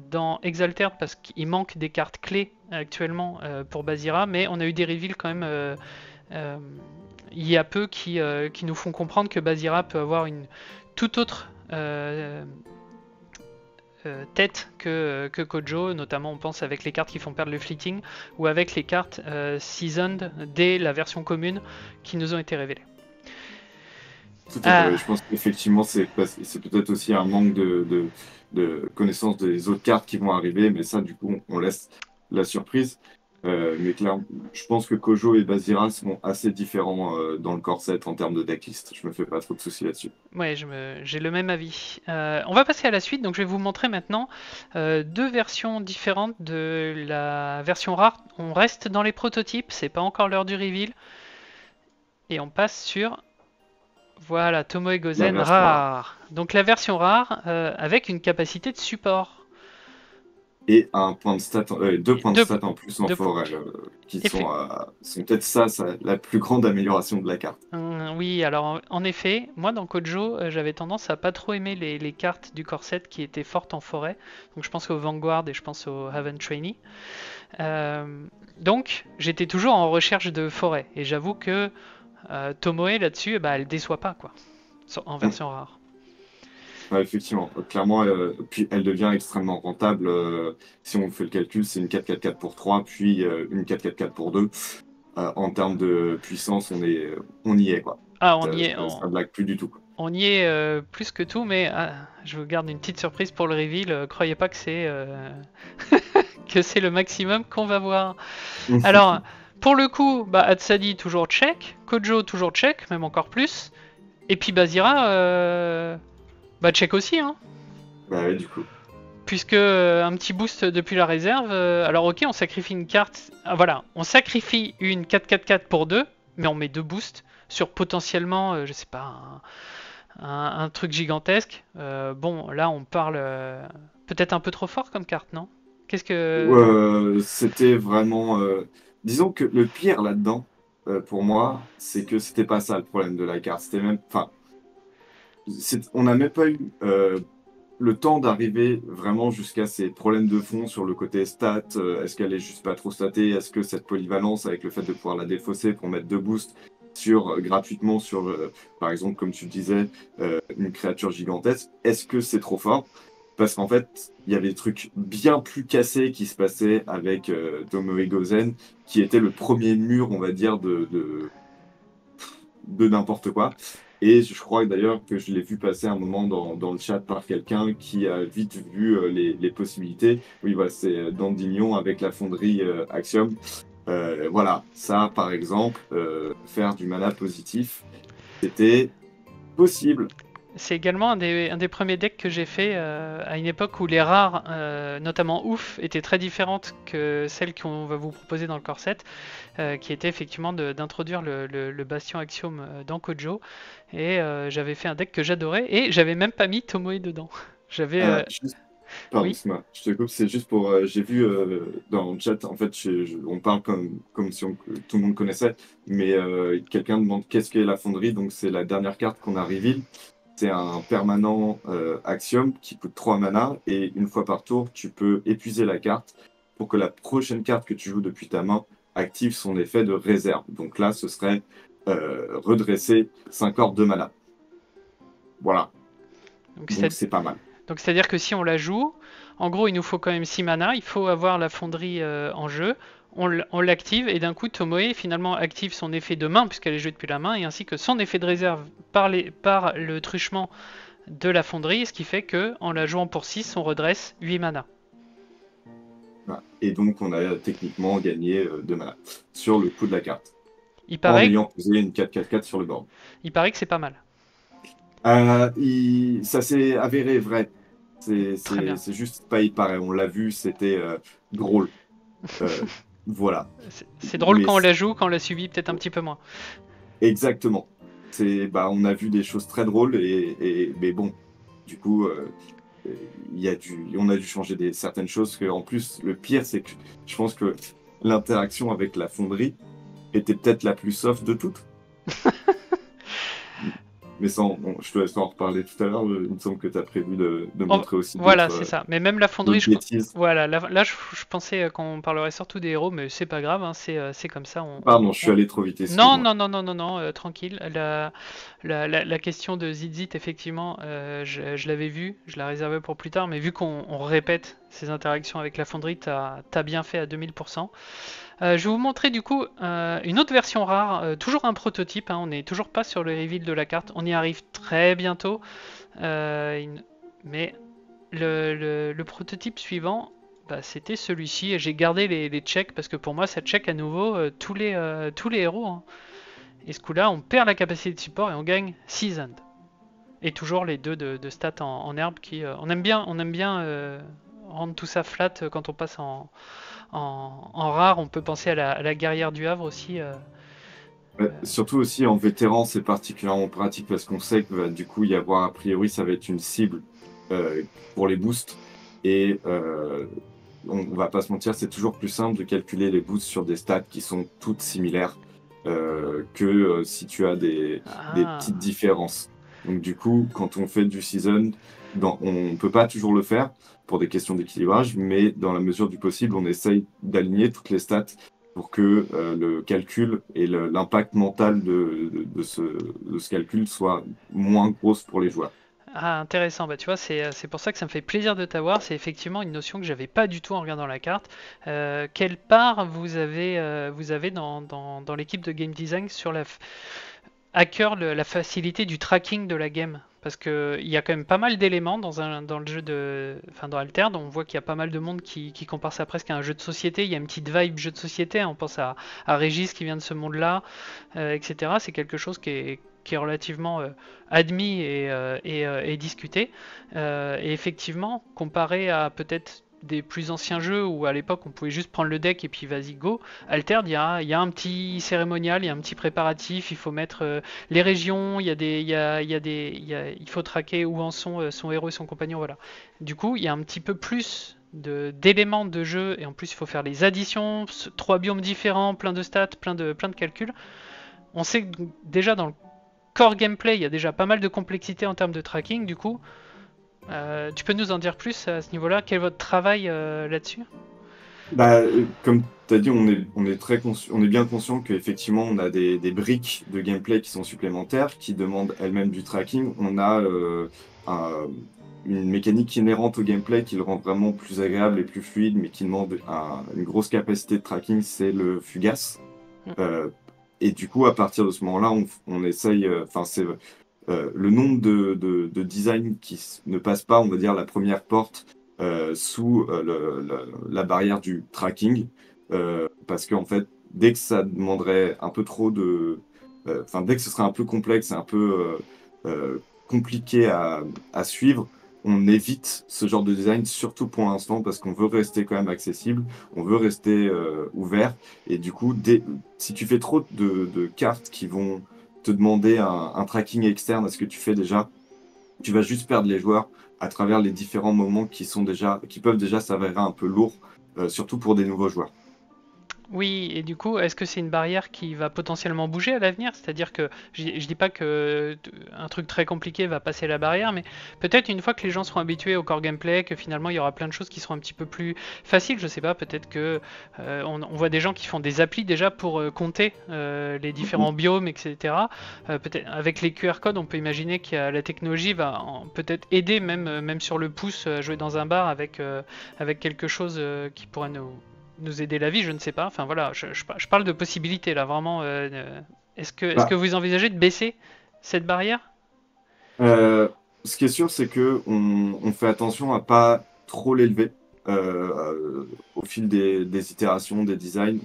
dans Exalted parce qu'il manque des cartes clés actuellement pour Bazira, mais on a eu des reveals quand même euh, il y a peu qui nous font comprendre que Bazira peut avoir une toute autre tête que Kojo, notamment on pense avec les cartes qui font perdre le fleeting ou avec les cartes seasoned dès la version commune qui nous ont été révélées. Tout à fait, ouais. Je pense qu'effectivement, c'est peut-être aussi un manque de connaissance des autres cartes qui vont arriver, mais ça, du coup, on laisse la surprise. Mais clairement, je pense que Kojo et Bazira sont assez différents dans le corset en termes de decklist. Je me fais pas trop de soucis là-dessus. Ouais, j'ai le même avis. On va passer à la suite, donc je vais vous montrer maintenant deux versions différentes de la version rare. On reste dans les prototypes, c'est pas encore l'heure du reveal. Et on passe sur, voilà, Tomoe Gozen rare. Donc la version rare avec une capacité de support. Et un point de stat, deux points de stat en plus en forêt, qui sont peut-être la plus grande amélioration de la carte. Oui, alors en effet, moi dans Kojo, j'avais tendance à pas trop aimer les cartes du corset qui étaient fortes en forêt. Donc je pense au Vanguard et je pense au Haven Trainee. Donc j'étais toujours en recherche de forêt. Et j'avoue que Tomoe là-dessus, bah, elle déçoit pas quoi, en version rare. Ouais, effectivement, clairement, puis elle devient extrêmement rentable. Si on fait le calcul, c'est une 4-4-4 pour 3, puis une 4-4-4 pour 2. En termes de puissance, on y est, quoi. Ah, on y est. Ça blague plus du tout. On y est plus que tout, mais je vous garde une petite surprise pour le reveal. Croyez pas que c'est que c'est le maximum qu'on va voir. Alors, pour le coup, bah, Hatsadi toujours check, Kojo toujours check, même encore plus. Et puis Bazira, bah check aussi, hein. Bah ouais, du coup. Puisque un petit boost depuis la réserve. Alors ok, on sacrifie une carte. Ah, voilà, on sacrifie une 4-4-4 pour 2, mais on met 2 boosts sur potentiellement, je sais pas, un truc gigantesque. Bon, là on parle peut-être un peu trop fort comme carte, non? Qu'est-ce que... C'était vraiment. Disons que le pire là-dedans, pour moi, c'est que c'était pas ça le problème de la carte. C'était même. Enfin, on n'a même pas eu le temps d'arriver vraiment jusqu'à ces problèmes de fond sur le côté stat. Est-ce qu'elle est juste pas trop statée? Est-ce que cette polyvalence, avec le fait de pouvoir la défausser pour mettre 2 boosts gratuitement sur, par exemple, comme tu disais, une créature gigantesque, est-ce que c'est trop fort? Parce qu'en fait, il y avait des trucs bien plus cassés qui se passaient avec Tomoe Gozen, qui était le premier mur, on va dire, de n'importe quoi. Et je crois d'ailleurs que je l'ai vu passer un moment dans le chat par quelqu'un qui a vite vu les possibilités. Oui, voilà, c'est Dandignon avec la fonderie Axiom. Voilà, ça par exemple, faire du mana positif, c'était possible. C'est également un des premiers decks que j'ai fait à une époque où les rares, notamment ouf, étaient très différentes que celles qu'on va vous proposer dans le corset, qui était effectivement d'introduire le Bastion Axiom dans Kojo. Et j'avais fait un deck que j'adorais et j'avais même pas mis Tomoe dedans. J'avais. Pardon, Oui. je te coupe, c'est juste pour. J'ai vu dans le chat, en fait, on parle comme si tout le monde connaissait, mais quelqu'un demande qu'est-ce qu'est la fonderie, donc c'est la dernière carte qu'on a reveal. C'est un permanent Axiom qui coûte 3 mana, et une fois par tour, tu peux épuiser la carte pour que la prochaine carte que tu joues depuis ta main active son effet de réserve. Donc là, ce serait redresser 5 orbes de mana. Voilà. Donc c'est pas mal. Donc c'est-à-dire que si on la joue, en gros il nous faut quand même 6 mana, il faut avoir la fonderie en jeu, on l'active et d'un coup Tomoe finalement active son effet de main puisqu'elle est jouée depuis la main et ainsi que son effet de réserve par le truchement de la fonderie, ce qui fait que en la jouant pour 6, on redresse 8 mana. Voilà. Et donc, on a techniquement gagné 2 mana sur le coup de la carte, Il en paraît, ayant posé une 4-4-4 sur le board. il paraît que c'est pas mal. Ça s'est avéré vrai. Très bien. C'est juste pas il paraît. On l'a vu, c'était drôle. Voilà. C'est drôle Mais quand on la joue, quand on la subit peut-être un petit peu moins. exactement. On a vu des choses très drôles mais bon, du coup, on a dû changer certaines choses. En plus, le pire, c'est que je pense que l'interaction avec la fonderie était peut-être la plus soft de toutes. Mais ça, je te laisse en reparler tout à l'heure. Il me semble que tu as prévu de montrer aussi Voilà, c'est ça. Mais même la fonderie, d'autres bêtises. voilà, là, je pensais qu'on parlerait surtout des héros, mais c'est pas grave, hein, c'est comme ça. Pardon, je suis allé trop vite, Non, excuse-moi. non, non, non, non, non, tranquille. La question de Zizit, effectivement, je l'avais vue, je la réservais pour plus tard, mais vu qu'on répète ces interactions avec la fonderie, t'as bien fait à 2000%. Je vais vous montrer du coup une autre version rare, toujours un prototype, hein, on n'est toujours pas sur le reveal de la carte, on y arrive très bientôt, mais le prototype suivant, bah, c'était celui-ci, et j'ai gardé les checks parce que pour moi ça check à nouveau tous les héros. Hein. Et ce coup-là, on perd la capacité de support et on gagne Seasoned. Et toujours les deux de stats en herbe qui. On aime bien rendre tout ça flat quand on passe en rare. On peut penser à la guerrière du Havre aussi. Surtout aussi en vétéran, c'est particulièrement pratique parce qu'on sait que va du coup y avoir a priori ça va être une cible pour les boosts et on va pas se mentir, c'est toujours plus simple de calculer les boosts sur des stats qui sont toutes similaires que si tu as des petites différences. Donc du coup, quand on fait du season, on peut pas toujours le faire pour des questions d'équilibrage, mais dans la mesure du possible, on essaye d'aligner toutes les stats pour que le calcul et l'impact mental de ce calcul soit moins grosse pour les joueurs. Ah, intéressant. Bah, tu vois, c'est pour ça que ça me fait plaisir de t'avoir. C'est effectivement une notion que j'avais pas du tout en regardant la carte. Quelle part vous avez dans l'équipe de game design sur à cœur la facilité du tracking de la game? Parce que il y a quand même pas mal d'éléments dans le jeu dans Altered. On voit qu'il y a pas mal de monde qui compare ça presque à un jeu de société. Il y a une petite vibe jeu de société. On pense à Régis qui vient de ce monde-là, etc. C'est quelque chose qui est relativement admis et discuté. Et effectivement, comparé à peut-être des plus anciens jeux où à l'époque on pouvait juste prendre le deck et puis vas-y go, Altered, il y a un petit cérémonial, il y a un petit préparatif, il faut mettre les régions, il faut traquer où en sont son héros et son compagnon, voilà. Du coup, il y a un petit peu plus d'éléments de jeu et en plus il faut faire les additions, 3 biomes différents, plein de stats, plein de calculs. On sait que déjà dans le core gameplay, il y a déjà pas mal de complexité en termes de tracking, du coup. Tu peux nous en dire plus à ce niveau-là? Quel est votre travail là-dessus? Bah, comme tu as dit, on est on est bien conscient qu'effectivement, on a des briques de gameplay qui sont supplémentaires, qui demandent elles-mêmes du tracking. On a une mécanique inhérente au gameplay qui le rend vraiment plus agréable et plus fluide, mais qui demande une grosse capacité de tracking, c'est le fugace. Euh, et du coup, à partir de ce moment-là, on essaye, c'est le nombre de designs qui ne passent pas, on va dire, la première porte sous la barrière du tracking, parce qu'en fait, dès que ça demanderait un peu trop dès que ce serait un peu complexe et un peu compliqué à suivre, on évite ce genre de design, surtout pour l'instant, parce qu'on veut rester quand même accessible, on veut rester ouvert, et du coup, si tu fais trop de cartes qui vont te demander un tracking externe à ce que tu fais déjà, tu vas juste perdre les joueurs à travers les différents moments qui peuvent déjà s'avérer un peu lourds, surtout pour des nouveaux joueurs. Oui, et du coup, est-ce que c'est une barrière qui va potentiellement bouger à l'avenir? C'est-à-dire que je dis pas que un truc très compliqué va passer la barrière, mais peut-être une fois que les gens seront habitués au core gameplay, que finalement il y aura plein de choses qui seront un petit peu plus faciles. Je sais pas, peut-être que on voit des gens qui font des applis déjà pour compter les différents biomes, etc. Peut-être avec les QR codes, on peut imaginer que la technologie va peut-être aider même sur le pouce à jouer dans un bar avec quelque chose qui pourrait nous aider la vie, je ne sais pas. Enfin voilà, je parle de possibilités là, vraiment. Est-ce que Bah, vous envisagez de baisser cette barrière? Euh, ce qui est sûr, c'est que on fait attention à pas trop l'élever. Au fil des itérations, des designs,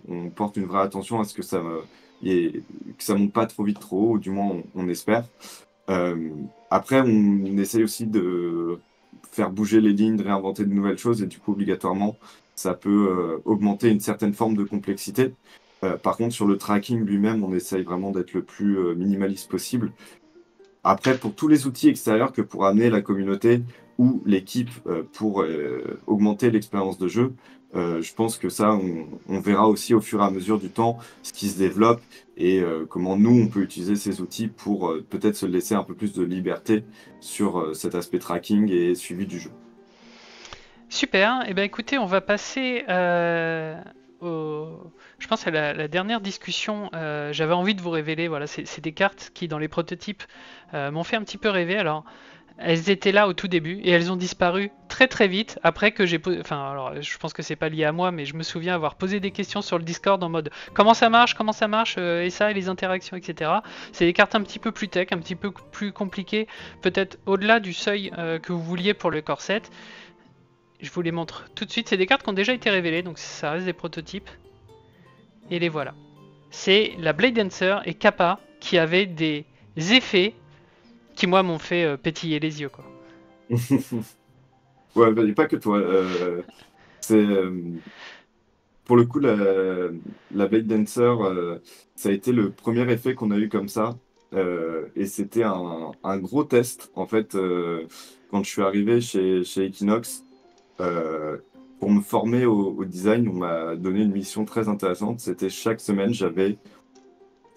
on porte une vraie attention à ce que que ça monte pas trop vite, trop haut, ou du moins on espère. Euh, Après, on essaye aussi de faire bouger les lignes, de réinventer de nouvelles choses, et du coup, obligatoirement, ça peut augmenter une certaine forme de complexité. Par contre, sur le tracking lui-même, on essaye vraiment d'être le plus minimaliste possible. Après, pour tous les outils extérieurs que pour amener la communauté ou l'équipe pour augmenter l'expérience de jeu, je pense que ça, on verra aussi au fur et à mesure du temps ce qui se développe et comment nous, on peut utiliser ces outils pour peut-être se laisser un peu plus de liberté sur cet aspect tracking et suivi du jeu. Super. Eh ben écoutez, on va passer je pense à la dernière discussion. J'avais envie de vous révéler, voilà, c'est des cartes qui dans les prototypes m'ont fait un petit peu rêver. Alors, elles étaient là au tout début et elles ont disparu très très vite après que j'ai posé. Enfin, alors je pense que c'est pas lié à moi, mais je me souviens avoir posé des questions sur le Discord en mode comment ça marche, et ça, et les interactions, etc. C'est des cartes un petit peu plus tech, un petit peu plus compliquées, peut-être au-delà du seuil que vous vouliez pour le corset. Je vous les montre tout de suite. C'est des cartes qui ont déjà été révélées, donc ça reste des prototypes. Et les voilà. C'est la Blade Dancer et Kappa qui avaient des effets qui, moi, m'ont fait pétiller les yeux, quoi. Ouais, bah, y a pas que toi. C'est pour le coup la Blade Dancer, ça a été le premier effet qu'on a eu comme ça. Et c'était un gros test en fait quand je suis arrivé chez Equinox. Euh, pour me former au design, on m'a donné une mission très intéressante. C'était chaque semaine, j'avais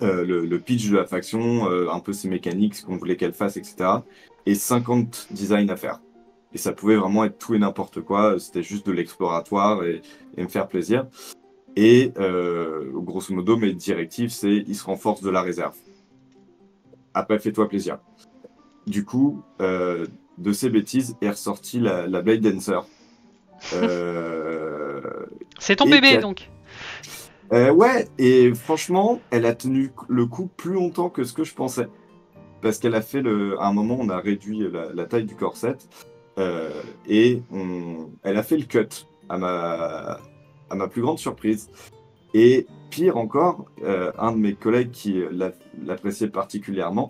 le pitch de la faction, un peu ses mécaniques, ce qu'on voulait qu'elle fasse, etc. Et 50 designs à faire. Et ça pouvait vraiment être tout et n'importe quoi. C'était juste de l'exploratoire et me faire plaisir. Et grosso modo, mes directives, c'est il se renforce de la réserve. Après, fais-toi plaisir. Du coup, de ces bêtises est ressortie la Blade Dancer. Euh, C'est ton et qui bébé, a donc. Ouais, et franchement, elle a tenu le coup plus longtemps que ce que je pensais. Parce qu'elle a fait à un moment, on a réduit la taille du corset et elle a fait le cut à ma plus grande surprise. Et pire encore, un de mes collègues qui l'appréciait particulièrement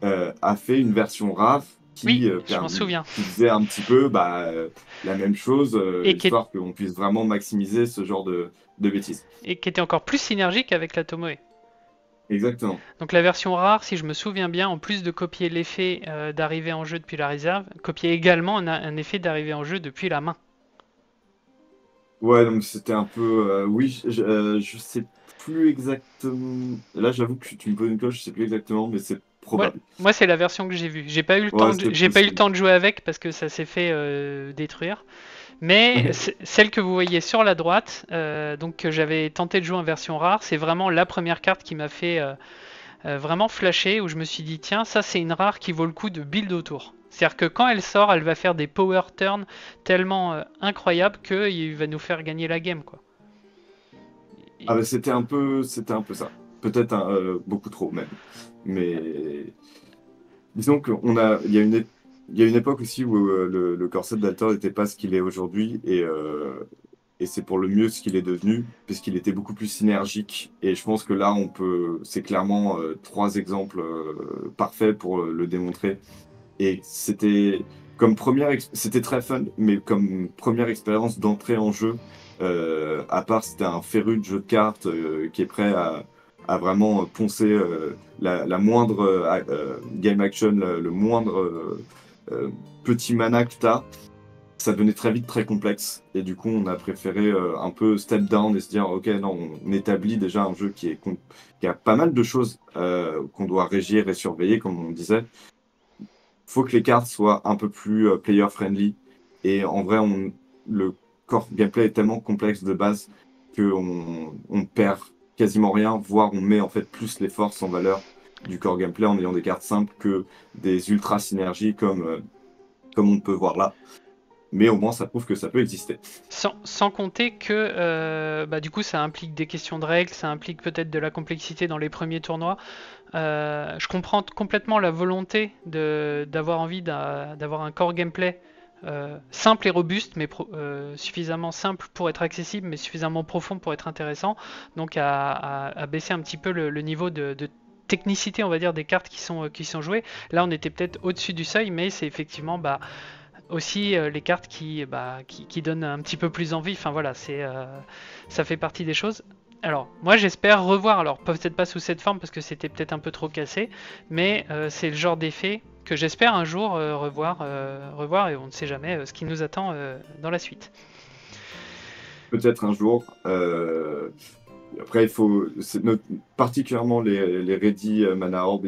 a fait une version rare Oui, je m'en souviens. qui faisait un petit peu la même chose, Et qui, est- histoire qu'on puisse vraiment maximiser ce genre de bêtises. et qui était encore plus synergique avec la Tomoe. Exactement. Donc la version rare, si je me souviens bien, en plus de copier l'effet d'arrivée en jeu depuis la réserve, copiait également un effet d'arrivée en jeu depuis la main. Ouais, donc c'était un peu. Oui, je sais plus exactement. Là, j'avoue que tu me poses une coche, je sais plus exactement, mais c'est Moi, probable. moi c'est la version que j'ai vue. Ouais, c'était J'ai pas eu le possible. temps de jouer avec parce que ça s'est fait détruire. Mais celle que vous voyez sur la droite, donc que j'avais tenté de jouer en version rare, c'est vraiment la première carte qui m'a fait vraiment flasher, où je me suis dit tiens, ça c'est une rare qui vaut le coup de build autour. C'est-à-dire que quand elle sort, elle va faire des power turns tellement incroyables qu'il va nous faire gagner la game, quoi. Ah bah c'était un peu ça. Peut-être beaucoup trop même. Mais disons il y a une époque aussi où le corset d'Alter n'était pas ce qu'il est aujourd'hui et c'est pour le mieux ce qu'il est devenu, puisqu'il était beaucoup plus synergique. Et je pense que là, c'est clairement trois exemples parfaits pour le démontrer. Et c'était très fun, mais comme première expérience d'entrée en jeu, à part c'était un féru de jeu de cartes qui est prêt à vraiment poncer la moindre game action, le moindre euh, petit mana que t'as, ça devenait très vite très complexe. Et du coup, on a préféré un peu step down et se dire, ok, non, on établit déjà un jeu qui a pas mal de choses qu'on doit régir et surveiller, comme on disait. Faut que les cartes soient un peu plus player friendly. Et en vrai, le core gameplay est tellement complexe de base on perd quasiment rien, voire on met en fait plus les forces en valeur du core gameplay en ayant des cartes simples que des ultra synergies comme on peut voir là. mais au moins ça prouve que ça peut exister. Sans compter que bah, du coup ça implique des questions de règles, ça implique peut-être de la complexité dans les premiers tournois. Je comprends complètement la volonté d'avoir envie d'avoir un core gameplay simple et robuste, mais suffisamment simple pour être accessible, mais suffisamment profond pour être intéressant. Donc à baisser un petit peu le niveau de technicité, on va dire, des cartes qui sont jouées. Là, on était peut-être au-dessus du seuil, mais c'est effectivement bah, aussi les cartes qui donnent un petit peu plus envie. Enfin voilà, ça fait partie des choses. Alors, moi j'espère revoir, alors peut-être pas sous cette forme parce que c'était peut-être un peu trop cassé, mais c'est le genre d'effet que j'espère un jour revoir et on ne sait jamais ce qui nous attend dans la suite. Peut-être un jour. Après, il faut, particulièrement les Ready Mana Orb,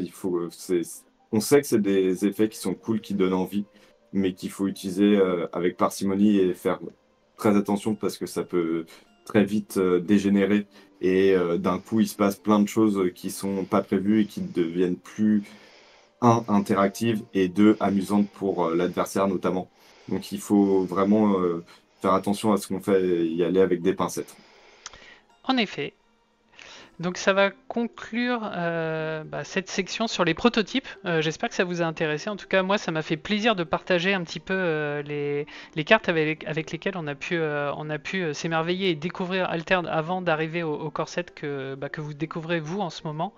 on sait que c'est des effets qui sont cool, qui donnent envie, mais qu'il faut utiliser avec parcimonie et faire très attention parce que ça peut très vite dégénérer et d'un coup il se passe plein de choses qui sont pas prévues et qui deviennent plus, un, interactives et deux, amusantes pour l'adversaire notamment. Donc il faut vraiment faire attention à ce qu'on fait et y aller avec des pincettes. En effet, donc ça va conclure bah, cette section sur les prototypes. J'espère que ça vous a intéressé. En tout cas, moi, ça m'a fait plaisir de partager un petit peu les cartes avec lesquelles on a pu s'émerveiller et découvrir Altern avant d'arriver au corset que vous découvrez vous en ce moment.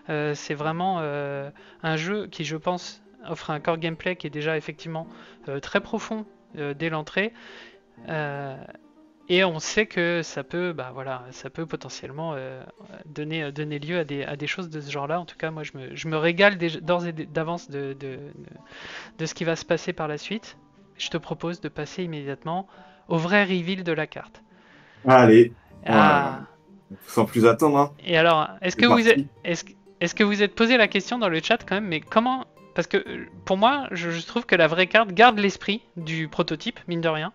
C'est vraiment un jeu qui, je pense, offre un core gameplay qui est déjà effectivement très profond dès l'entrée. Euh, et on sait que ça peut, bah voilà, ça peut potentiellement donner lieu à des choses de ce genre-là. En tout cas, moi, je me régale d'ores et d'avance de ce qui va se passer par la suite. Je te propose de passer immédiatement au vrai reveal de la carte. Allez, Ah. sans plus attendre, hein. Et alors, C'est parti. est-ce que vous êtes posé la question dans le chat quand même, mais comment... Parce que pour moi, je trouve que la vraie carte garde l'esprit du prototype, mine de rien,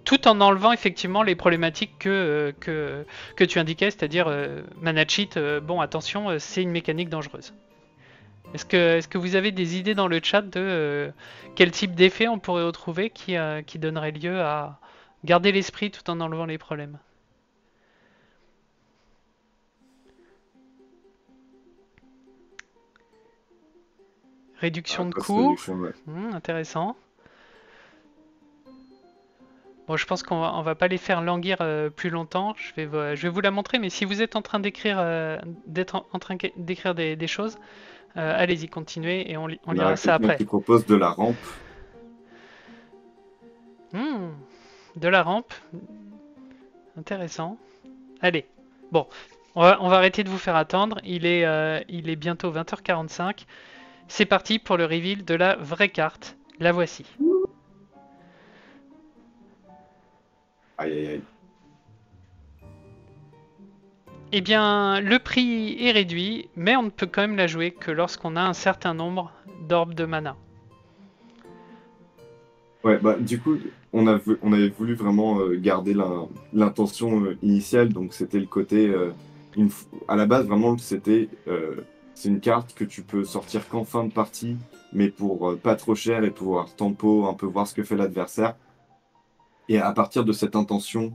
tout en enlevant effectivement les problématiques que tu indiquais, c'est-à-dire mana cheat, bon attention, c'est une mécanique dangereuse. Est-ce que vous avez des idées dans le chat de quel type d'effet on pourrait retrouver qui donnerait lieu à garder l'esprit tout en enlevant les problèmes? Ah, Réduction de cost coûts, reduction, ouais. intéressant. Bon, je pense on va pas les faire languir plus longtemps. Je vais vous la montrer, mais si vous êtes en train d'écrire, en train d'écrire des choses, allez-y, continuez et on On lira a ça quelqu'un après. qui propose de la rampe. Hmm, de la rampe, intéressant. Allez, bon, on va arrêter de vous faire attendre. Il est bientôt 20h45. C'est parti pour le reveal de la vraie carte. La voici. Aïe, aïe, aïe. Eh bien, le prix est réduit, mais on ne peut quand même la jouer que lorsqu'on a un certain nombre d'orbes de mana. Ouais, bah, du coup, on avait voulu vraiment garder l'intention initiale, donc c'était le côté. À la base, vraiment, c'est une carte que tu peux sortir qu'en fin de partie, mais pour pas trop cher et pouvoir tempo, un peu voir ce que fait l'adversaire. Et à partir de cette intention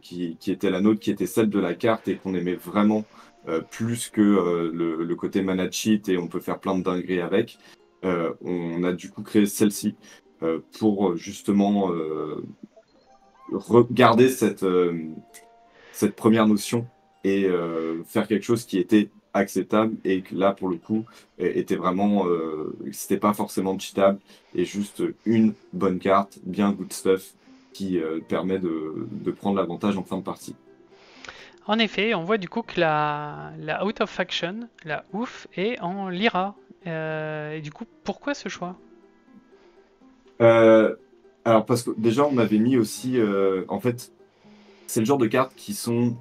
qui était la nôtre, qui était celle de la carte et qu'on aimait vraiment plus que le côté mana cheat et on peut faire plein de dingueries avec, on a du coup créé celle-ci pour justement regarder cette première notion et faire quelque chose qui était acceptable et que là pour le coup était vraiment c'était pas forcément cheatable et juste une bonne carte bien good stuff qui permet de prendre l'avantage en fin de partie. En effet, on voit du coup que la Out of Faction, la OUF, est en Lyra. Et du coup, pourquoi ce choix? Euh, alors parce que déjà on avait mis aussi en fait c'est le genre de cartes qui sont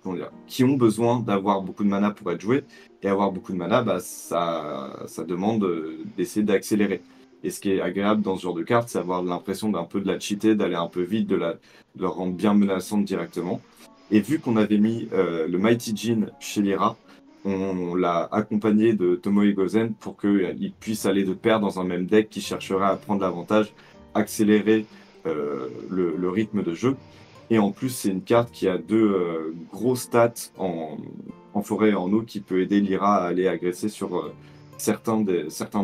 comment dire, qui ont besoin d'avoir beaucoup de mana pour être jouées. Et avoir beaucoup de mana, bah, ça demande d'essayer d'accélérer. Et ce qui est agréable dans ce genre de carte, c'est avoir l'impression d'un peu de la cheater, d'aller un peu vite, de la rendre bien menaçante directement. Et vu qu'on avait mis le Mighty Djinn chez Lyra, on l'a accompagné de Tomoe Gozen pour qu'il puisse aller de pair dans un même deck qui chercherait à prendre l'avantage accélérer le rythme de jeu. Et en plus, c'est une carte qui a deux gros stats en forêt et en eau qui peut aider Lyra à aller agresser sur certains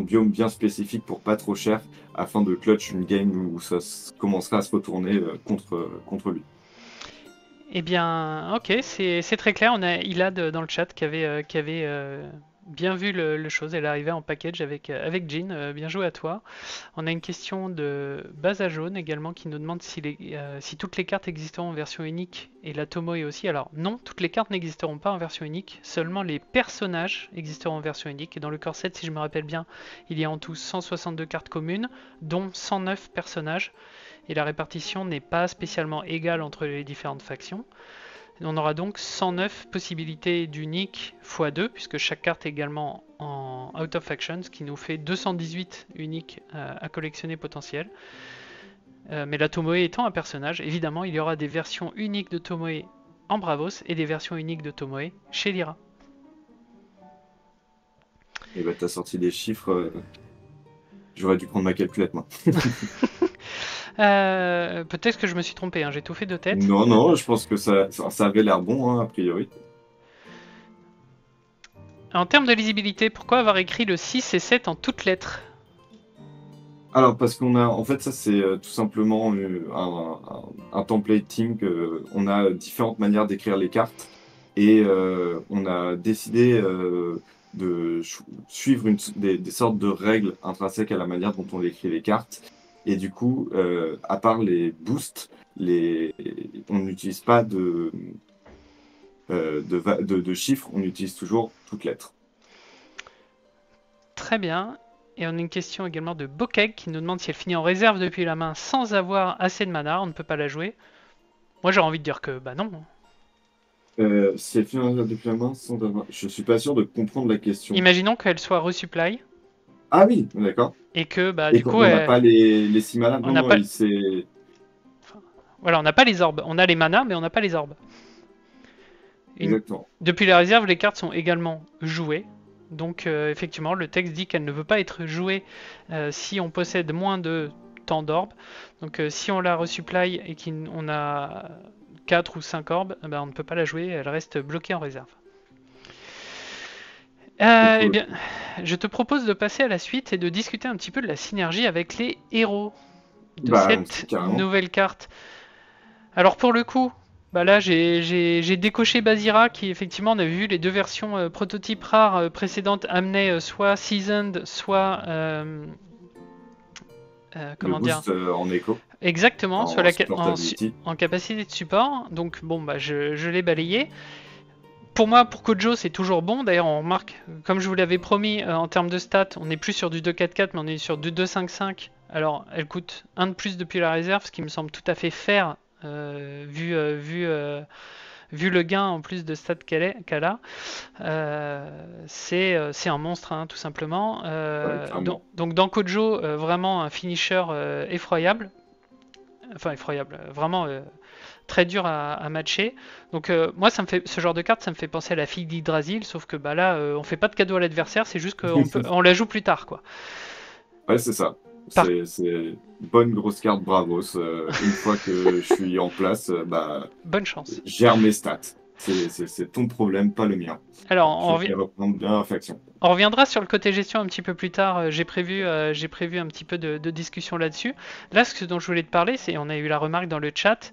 biomes bien spécifiques pour pas trop cher afin de clutch une game où ça commencera à se retourner contre lui. Eh bien, ok, c'est très clair. On a Ilad dans le chat qui avait bien vu le chose. Elle est arrivée en package avec Jean. Bien joué à toi. On a une question de Baza Jaune également qui nous demande si toutes les cartes existeront en version unique et la Tomoe aussi. Alors non, toutes les cartes n'existeront pas en version unique. Seulement les personnages existeront en version unique. Et dans le core 7, si je me rappelle bien, il y a en tout 162 cartes communes, dont 109 personnages et la répartition n'est pas spécialement égale entre les différentes factions. On aura donc 109 possibilités d'unique x 2, puisque chaque carte est également en out of faction, ce qui nous fait 218 uniques à collectionner potentiels. Mais la Tomoe étant un personnage, évidemment, il y aura des versions uniques de Tomoe en Bravos et des versions uniques de Tomoe chez Lyra. Et bah, t'as sorti des chiffres. J'aurais dû prendre ma calculette, moi. Peut-être que je me suis trompé, hein, j'ai tout fait de tête. Non, non, je pense que ça avait l'air bon, hein, a priori. En termes de lisibilité, pourquoi avoir écrit le 6 et 7 en toutes lettres? Alors, parce qu'on a, en fait, ça c'est tout simplement un templating. On a différentes manières d'écrire les cartes et on a décidé de suivre des sortes de règles intrinsèques à la manière dont on écrit les cartes. Et du coup, à part les boosts, on n'utilise pas de chiffres, on utilise toujours toutes lettres. Très bien. Et on a une question également de Bokeg qui nous demande si elle finit en réserve depuis la main sans avoir assez de mana, on ne peut pas la jouer. Moi j'aurais envie de dire que bah non. Si elle finit en réserve depuis la main sans avoir... Je suis pas sûr de comprendre la question. Imaginons qu'elle soit resupply Ah oui, d'accord. et que bah Et du qu'on coup n'a pas les 6 malades. on Non, n'a non, pas il s'est... voilà, on n'a pas les orbes. On a les manas mais on n'a pas les orbes. Exactement. Depuis la réserve, les cartes sont également jouées. Donc effectivement, le texte dit qu'elle ne veut pas être jouée si on possède moins de temps d'orbes. Donc si on la resupply et qu'on a 4 ou 5 orbes, ben, on ne peut pas la jouer, elle reste bloquée en réserve. Eh bien, je te propose de passer à la suite et de discuter un petit peu de la synergie avec les héros de cette nouvelle carte. Alors pour le coup, bah là j'ai décoché Basira qui effectivement on a vu les deux versions prototypes rares précédentes amenaient soit Seasoned, soit comment dire en écho. Exactement, soit en capacité de support. Donc bon bah je l'ai balayé. Pour moi, pour Kojo, c'est toujours bon. D'ailleurs, on remarque, comme je vous l'avais promis, en termes de stats, on n'est plus sur du 2-4-4, mais on est sur du 2-5-5. Alors, elle coûte 1 de plus depuis la réserve, ce qui me semble tout à fait fair, vu le gain en plus de stats qu'elle a. C'est un monstre, hein, tout simplement. Donc dans Kojo, vraiment un finisher effroyable. Enfin, effroyable, vraiment très dur à matcher. Donc moi, ce genre de carte, ça me fait penser à la fille d'Yggdrasil, sauf que bah là, on fait pas de cadeau à l'adversaire, c'est juste qu'on la joue plus tard, quoi. Ouais, c'est ça. C'est une bonne grosse carte Bravos. Une fois que je suis en place, bah, bonne chance. Gère mes stats. C'est ton problème, pas le mien. Alors, on reviendra sur le côté gestion un petit peu plus tard. J'ai prévu un petit peu de discussion là-dessus. Là, ce dont je voulais te parler, c'est, on a eu la remarque dans le chat,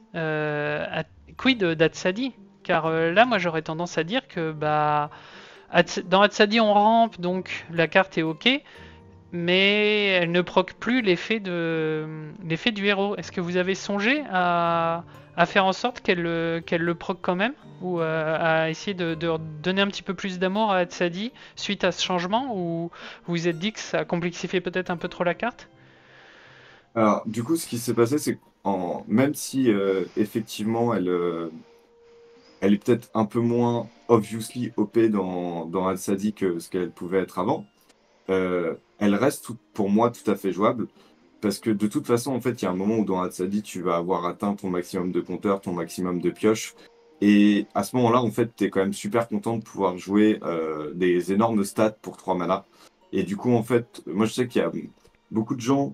quid d'Atsadi? Car là, moi, j'aurais tendance à dire que bah, dans Atsadi, on rampe, donc la carte est ok, mais elle ne proc plus l'effet du héros. Est-ce que vous avez songé à faire en sorte qu'elle le proc quand même, ou à essayer de donner un petit peu plus d'amour à Atsadi suite à ce changement, ou vous vous êtes dit que ça complexifiait peut-être un peu trop la carte? Alors, du coup, ce qui s'est passé, c'est que même si effectivement elle est peut-être un peu moins obviously OP dans Al-Sadi que ce qu'elle pouvait être avant, elle reste pour moi tout à fait jouable. Parce que de toute façon, en fait, il y a un moment où dans Hatsadi, tu vas avoir atteint ton maximum de compteurs, ton maximum de pioches. Et à ce moment-là, en fait, tu es quand même super content de pouvoir jouer des énormes stats pour 3 mana. Et du coup, en fait, moi, je sais qu'il y a beaucoup de gens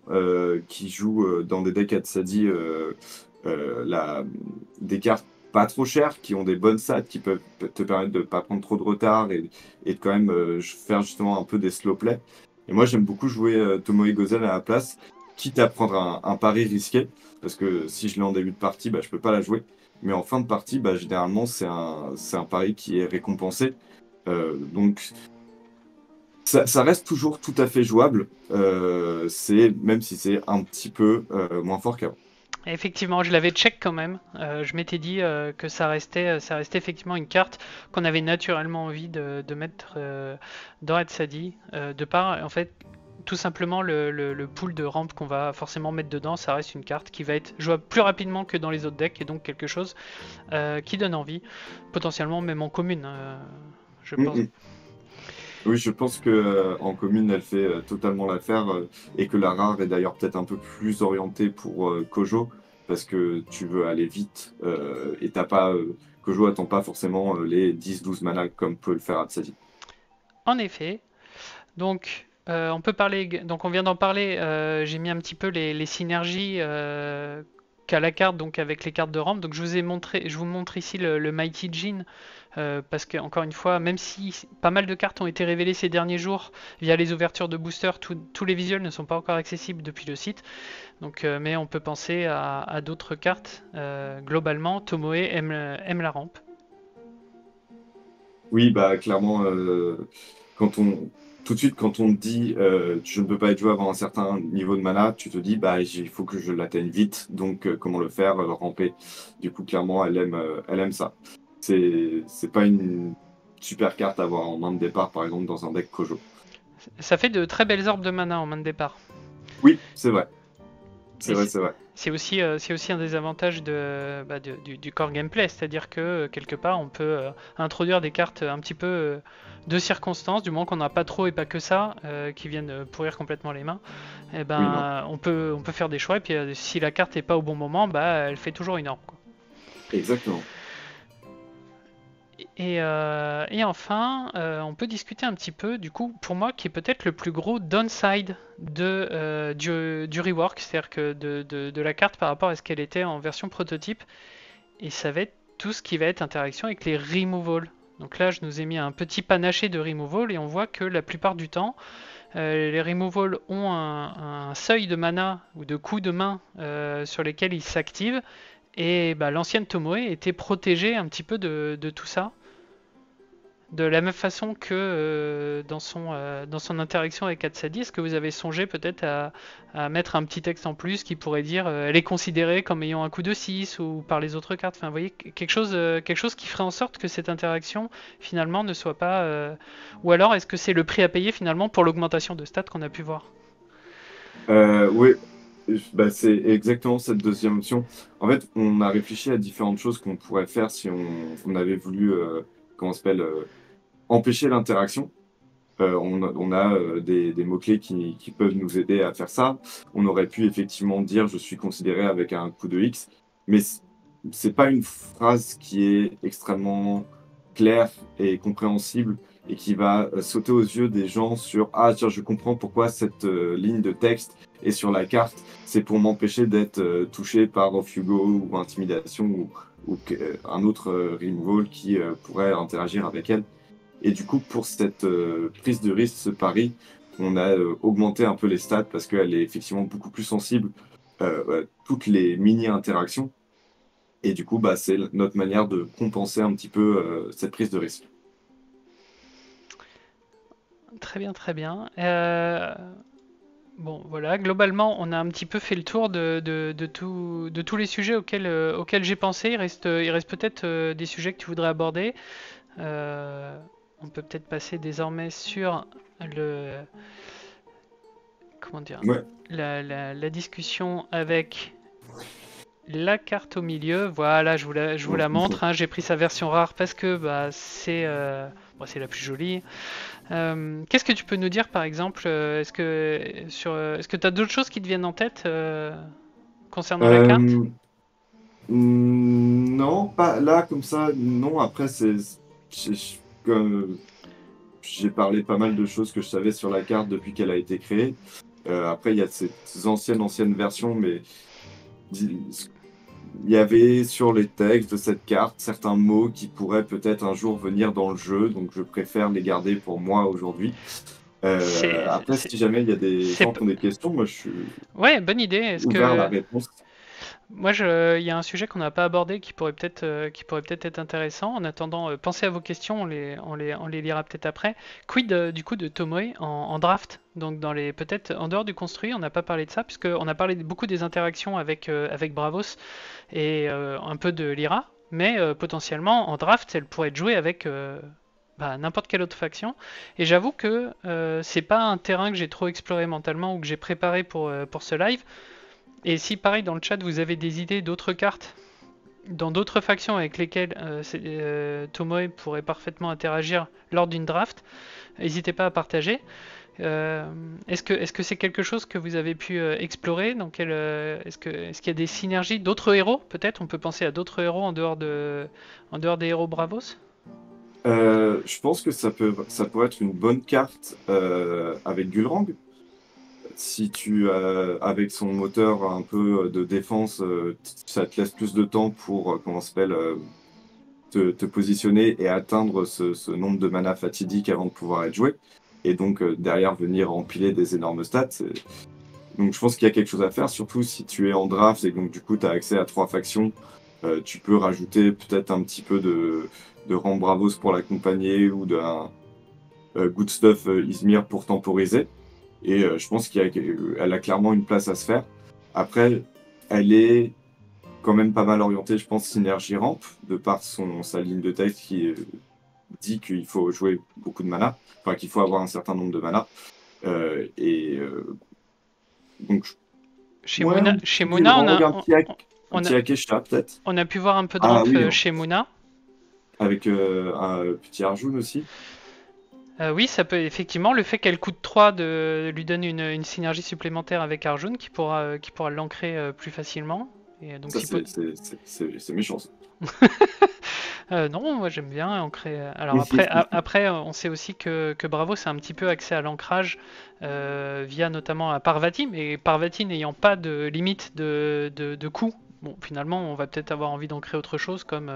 qui jouent dans des decks Hatsadi des cartes pas trop chères, qui ont des bonnes stats, qui peuvent te permettre de pas prendre trop de retard et de quand même faire justement un peu des slow play. Et moi, j'aime beaucoup jouer Tomoe Gozen à la place, quitte à prendre un pari risqué, parce que si je l'ai en début de partie, bah, je peux pas la jouer. Mais en fin de partie, bah, généralement, c'est un pari qui est récompensé. Donc, ça reste toujours tout à fait jouable, même si c'est un petit peu moins fort qu'avant. Effectivement, je l'avais check quand même. Je m'étais dit que ça restait effectivement une carte qu'on avait naturellement envie de mettre dans Hatsadi, de par en fait tout simplement le pool de rampe qu'on va forcément mettre dedans. Ça reste une carte qui va être jouable plus rapidement que dans les autres decks et donc quelque chose qui donne envie, potentiellement même en commune, je Mm, pense. mm. Oui, je pense que en commune, elle fait totalement l'affaire et que la rare est d'ailleurs peut-être un peu plus orientée pour Kojo parce que tu veux aller vite et t'as pas Kojo attend pas forcément les 10-12 mana comme peut le faire Hatsadi. En effet, donc, on peut parler, donc on vient d'en parler. J'ai mis un petit peu les synergies qu'a la carte, donc avec les cartes de rampe. Donc je vous montre ici le Mighty Jean, parce que encore une fois, même si pas mal de cartes ont été révélées ces derniers jours via les ouvertures de booster, tous les visuels ne sont pas encore accessibles depuis le site. Donc, mais on peut penser à d'autres cartes. Globalement, Tomoe aime la rampe. Oui, bah clairement, quand on tout de suite quand on te dit je ne peux pas être joué avant un certain niveau de mana, tu te dis bah il faut que je l'atteigne vite, donc comment le faire, ramper. Du coup, clairement, elle aime ça. C'est pas une super carte à avoir en main de départ, par exemple, dans un deck Kojo. Ça fait de très belles orbes de mana en main de départ. Oui, c'est vrai, c'est Et vrai, c'est vrai. c'est aussi un des avantages du core gameplay, c'est-à-dire que quelque part on peut introduire des cartes un petit peu de circonstances, du moment qu'on n'a pas trop et pas que ça, qui viennent pourrir complètement les mains. Et Oui, non, ben on peut faire des choix et puis si la carte est pas au bon moment, bah elle fait toujours une orbe, quoi. exactement. Et enfin, on peut discuter un petit peu, du coup, pour moi, qui est peut-être le plus gros downside du rework, c'est-à-dire que de la carte par rapport à ce qu'elle était en version prototype, et ça va être tout ce qui va être interaction avec les removals. Donc là, je nous ai mis un petit panaché de removal, et on voit que la plupart du temps, les removals ont un seuil de mana ou de coups de main sur lesquels ils s'activent, et bah, l'ancienne Tomoe était protégée un petit peu de tout ça. De la même façon que dans son interaction avec Hatsadi, est-ce que vous avez songé peut-être à mettre un petit texte en plus qui pourrait dire elle est considérée comme ayant un coup de 6 ou par les autres cartes, enfin vous voyez, quelque chose qui ferait en sorte que cette interaction finalement ne soit pas... Ou alors est-ce que c'est le prix à payer finalement pour l'augmentation de stats qu'on a pu voir? Oui, bah, c'est exactement cette deuxième option. En fait, on a réfléchi à différentes choses qu'on pourrait faire si on avait voulu, comment ça s'appelle, empêcher l'interaction. On a des mots-clés qui peuvent nous aider à faire ça. On aurait pu effectivement dire je suis considéré avec un coup de X, mais c'est pas une phrase qui est extrêmement claire et compréhensible et qui va sauter aux yeux des gens sur ah tiens je comprends pourquoi cette ligne de texte est sur la carte, c'est pour m'empêcher d'être touché par Off You Go ou intimidation ou un autre removal qui pourrait interagir avec elle. Et du coup, pour cette prise de risque, ce pari, on a augmenté un peu les stats parce qu'elle est effectivement beaucoup plus sensible à toutes les mini-interactions. Et du coup, bah, c'est notre manière de compenser un petit peu cette prise de risque. Très bien, très bien. Bon, voilà, globalement, on a un petit peu fait le tour de tous les sujets auxquels j'ai pensé. Il reste peut-être des sujets que tu voudrais aborder. Euh, on peut peut-être passer désormais sur le, comment dire, Ouais. la discussion avec la carte au milieu. Voilà, je vous la montre, hein. J'ai pris sa version rare parce que bah, c'est la plus jolie. Qu'est-ce que tu peux nous dire par exemple est-ce que tu as d'autres choses qui te viennent en tête concernant la carte? Euh, non, pas là comme ça. Non, après, comme j'ai parlé pas mal de choses que je savais sur la carte depuis qu'elle a été créée. Après, il y a ces anciennes versions, mais il y avait sur les textes de cette carte certains mots qui pourraient peut-être un jour venir dans le jeu, donc je préfère les garder pour moi aujourd'hui. C'est, Après, c'est, si jamais il y a des c'est gens p- qui ont des questions, moi je suis Ouais, bonne idée. Est-ce ouvert à la que réponse. Moi, il y a un sujet qu'on n'a pas abordé qui pourrait peut-être être intéressant. En attendant, pensez à vos questions, on les lira peut-être après. Quid du coup de Tomoe en draft? Donc peut-être en dehors du construit, on n'a pas parlé de ça puisqu'on a parlé beaucoup des interactions avec Bravos et un peu de Lyra, mais potentiellement en draft, elle pourrait être jouée avec n'importe quelle autre faction. Et j'avoue que c'est pas un terrain que j'ai trop exploré mentalement ou que j'ai préparé pour ce live. Et si pareil dans le chat vous avez des idées d'autres cartes dans d'autres factions avec lesquelles Tomoe pourrait parfaitement interagir lors d'une draft, n'hésitez pas à partager. Est-ce que c'est quelque chose que vous avez pu explorer? Est-ce qu'il y a des synergies d'autres héros? Peut-être on peut penser à d'autres héros en dehors des héros Bravos. Je pense que ça pourrait être une bonne carte avec Gulrang. Si avec son moteur un peu de défense, ça te laisse plus de temps pour, comment ça s'appelle, te positionner et atteindre ce nombre de mana fatidique avant de pouvoir être joué. Et donc, derrière, venir empiler des énormes stats. Donc, je pense qu'il y a quelque chose à faire, surtout si tu es en draft et donc, du coup, tu as accès à 3 factions. Tu peux rajouter peut-être un petit peu de Rang Bravos pour l'accompagner ou d'un Good Stuff Izmir pour temporiser. Et je pense qu'elle a clairement une place à se faire. Après, elle est quand même pas mal orientée, je pense, synergie ramp, de par sa ligne de texte qui dit qu'il faut jouer beaucoup de mana, enfin qu'il faut avoir un certain nombre de mana. Et donc, Chez ouais, Muna, un chez petit Muna, Gulrang, un on a, petit Akesha peut-être. on a pu voir un peu de Ah ramp oui, chez Muna. avec un petit Arjun aussi. Oui, ça peut effectivement. Le fait qu'elle coûte 3 lui donne une synergie supplémentaire avec Arjun qui pourra l'ancrer plus facilement. Et donc Ça, si po- c'est méchant, ça. Non, moi j'aime bien ancrer. Alors après, on sait aussi que Bravo c'est un petit peu accès à l'ancrage via notamment à Parvati, mais Parvati n'ayant pas de limite de coût. Bon, finalement, on va peut-être avoir envie d'ancrer autre chose, comme,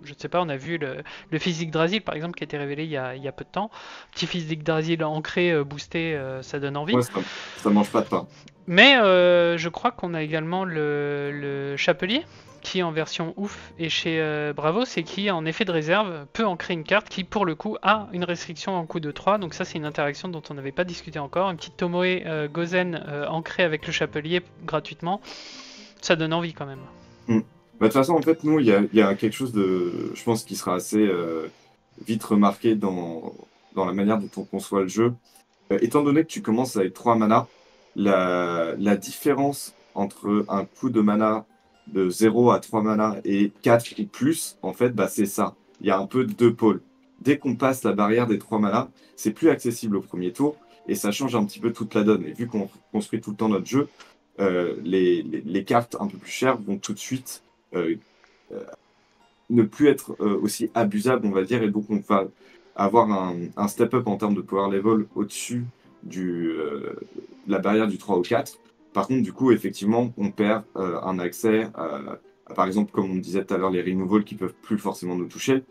je ne sais pas, on a vu le fils d'Yggdrasil, par exemple, qui a été révélé il y a peu de temps. Petit fils d'Yggdrasil ancré, boosté, ça donne envie. Ouais, ça mange pas de pain. Mais je crois qu'on a également le Chapelier, qui en version ouf est chez Bravos et qui en effet de réserve peut en créer une carte qui pour le coup a une restriction en coup de 3. Donc ça c'est une interaction dont on n'avait pas discuté encore. Une petite Tomoe Gozen ancrée avec le Chapelier gratuitement, ça donne envie quand même. Mm. Bah, de toute façon, en fait, nous, il y a quelque chose de, je pense, qui sera assez vite remarqué dans la manière dont on conçoit le jeu. Étant donné que tu commences avec 3 mana, la différence entre un coût de mana de 0 à 3 mana et 4 ou plus, en fait, bah, c'est ça. Il y a un peu deux pôles. Dès qu'on passe la barrière des 3 mana, c'est plus accessible au premier tour et ça change un petit peu toute la donne. Et vu qu'on construit tout le temps notre jeu, les cartes un peu plus chères vont tout de suite euh, euh, ne plus être aussi abusables, on va dire, et donc on va avoir un step-up en termes de power level au-dessus de la barrière du 3 au 4. Par contre, du coup, effectivement, on perd un accès par exemple, comme on disait tout à l'heure, les removals qui peuvent plus forcément nous toucher,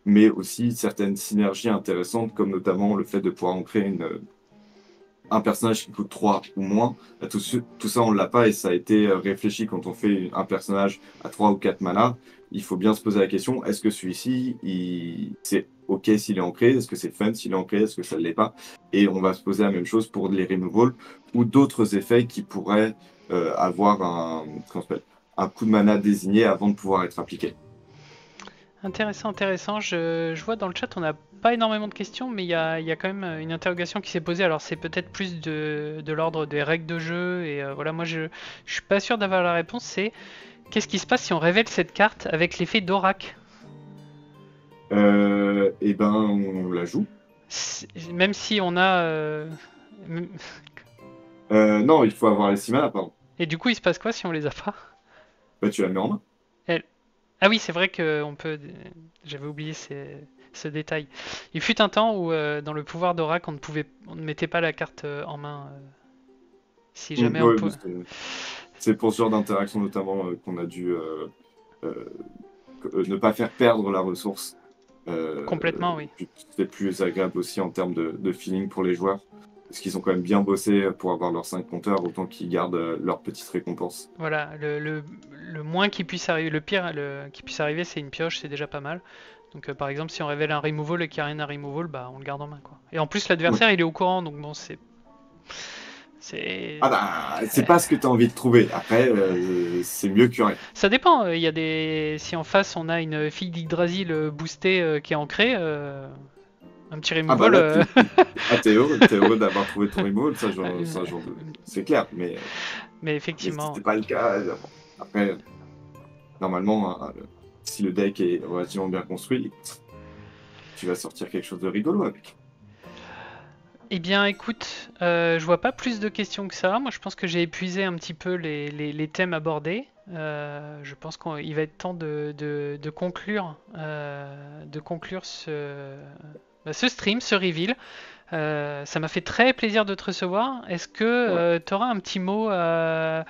mais aussi certaines synergies intéressantes, comme notamment le fait de pouvoir en créer un personnage qui coûte 3 ou moins. Tout ça, on l'a pas et ça a été réfléchi quand on fait un personnage à 3 ou 4 mana. Il faut bien se poser la question, est-ce que celui-ci, c'est OK s'il est ancré? Est-ce que c'est fun s'il est ancré? Est-ce que ça ne l'est pas? Et on va se poser la même chose pour les removals ou d'autres effets qui pourraient avoir comment ça s'appelle, un coup de mana désigné avant de pouvoir être appliqué. Intéressant, intéressant. Je vois dans le chat, on n'a pas énormément de questions, mais il y a quand même une interrogation qui s'est posée. Alors c'est peut-être plus de l'ordre des règles de jeu et voilà, moi je suis pas sûr d'avoir la réponse. C'est qu'est-ce qui se passe si on révèle cette carte avec l'effet d'Orak? Et ben, on la joue. Même si on a... Non, il faut avoir les 6 mana, pardon. Et du coup, il se passe quoi si on les a pas? Bah, tu la mets en main. Elle- Ah oui, c'est vrai que on peut... J'avais oublié ce détail. Il fut un temps où dans le pouvoir d'Orak, on ne mettait pas la carte en main. Si jamais on Ouais, peut. c'est pour ce genre d'interaction notamment qu'on a dû ne pas faire perdre la ressource. Complètement, oui. C'est plus agréable aussi en termes de feeling pour les joueurs. Parce qu'ils ont quand même bien bossé pour avoir leurs 5 compteurs, autant qu'ils gardent leurs petites récompenses. Voilà, le moins qui puisse arriver, le pire qui puisse arriver, c'est une pioche, c'est déjà pas mal. Donc par exemple, si on révèle un removal et qu'il n'y a rien à removal, bah on le garde en main, quoi. Et en plus, Ouais. l'adversaire, il est au courant, donc bon, Ah c'est, bah, c'est pas ce que tu as envie de trouver. Après, c'est mieux que rien. ça dépend. Il y a si en face on a une fille d'Yggdrasil boostée qui est ancrée, un petit Ah bah removal. là, t'es heureux d'avoir trouvé ton removal, c'est clair. Mais Mais si effectivement, c'est pas le cas, après, normalement, hein, si le deck est relativement bien construit, tu vas sortir quelque chose de rigolo avec. eh bien, écoute, je vois pas plus de questions que ça. Moi, je pense que j'ai épuisé un petit peu les thèmes abordés. Je pense qu'il va être temps de conclure ce stream, ce reveal. Ça m'a fait très plaisir de te recevoir. Est-ce Ouais. que tu auras un petit mot à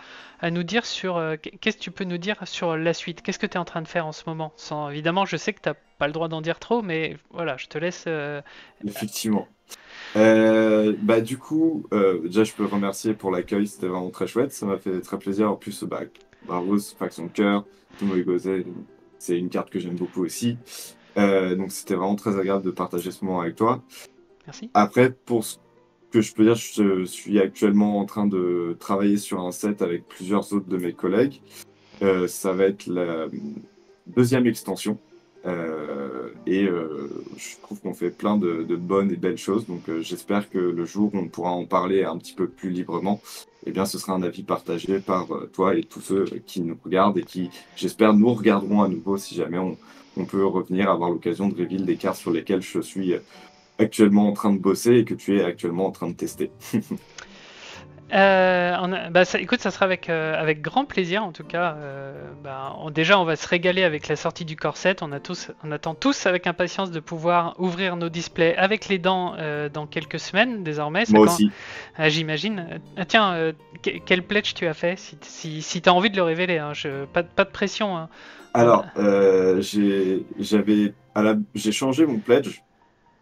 nous dire sur qu'est-ce que tu peux nous dire sur la suite? Qu'est-ce que tu es en train de faire en ce moment? Sans, évidemment, je sais que tu n'as pas le droit d'en dire trop, mais voilà, je te laisse. Effectivement. Bah, du coup, déjà, je peux remercier pour l'accueil, c'était vraiment très chouette. Ça m'a fait très plaisir. En plus, bah, Bravos, Faction de Cœur, Tomoe Goze, c'est une carte que j'aime beaucoup aussi. Donc, c'était vraiment très agréable de partager ce moment avec toi. Merci. Après, pour ce que je peux dire, je suis actuellement en train de travailler sur un set avec plusieurs autres de mes collègues. Ça va être la deuxième extension. Je trouve qu'on fait plein de bonnes et belles choses. Donc j'espère que le jour où on pourra en parler un petit peu plus librement, eh bien, ce sera un avis partagé par toi et tous ceux qui nous regardent et qui, j'espère, nous regarderont à nouveau si jamais on peut revenir avoir l'occasion de reveal des cartes sur lesquelles je suis actuellement en train de bosser et que tu es actuellement en train de tester. Écoute, ça sera avec grand plaisir en tout cas. Déjà, on va se régaler avec la sortie du corset. On attend tous avec impatience de pouvoir ouvrir nos displays avec les dents dans quelques semaines désormais. Moi aussi. J'imagine. Tiens, quel pledge tu as fait si tu as envie de le révéler, hein, pas de pression, hein. Alors, j'ai changé mon pledge,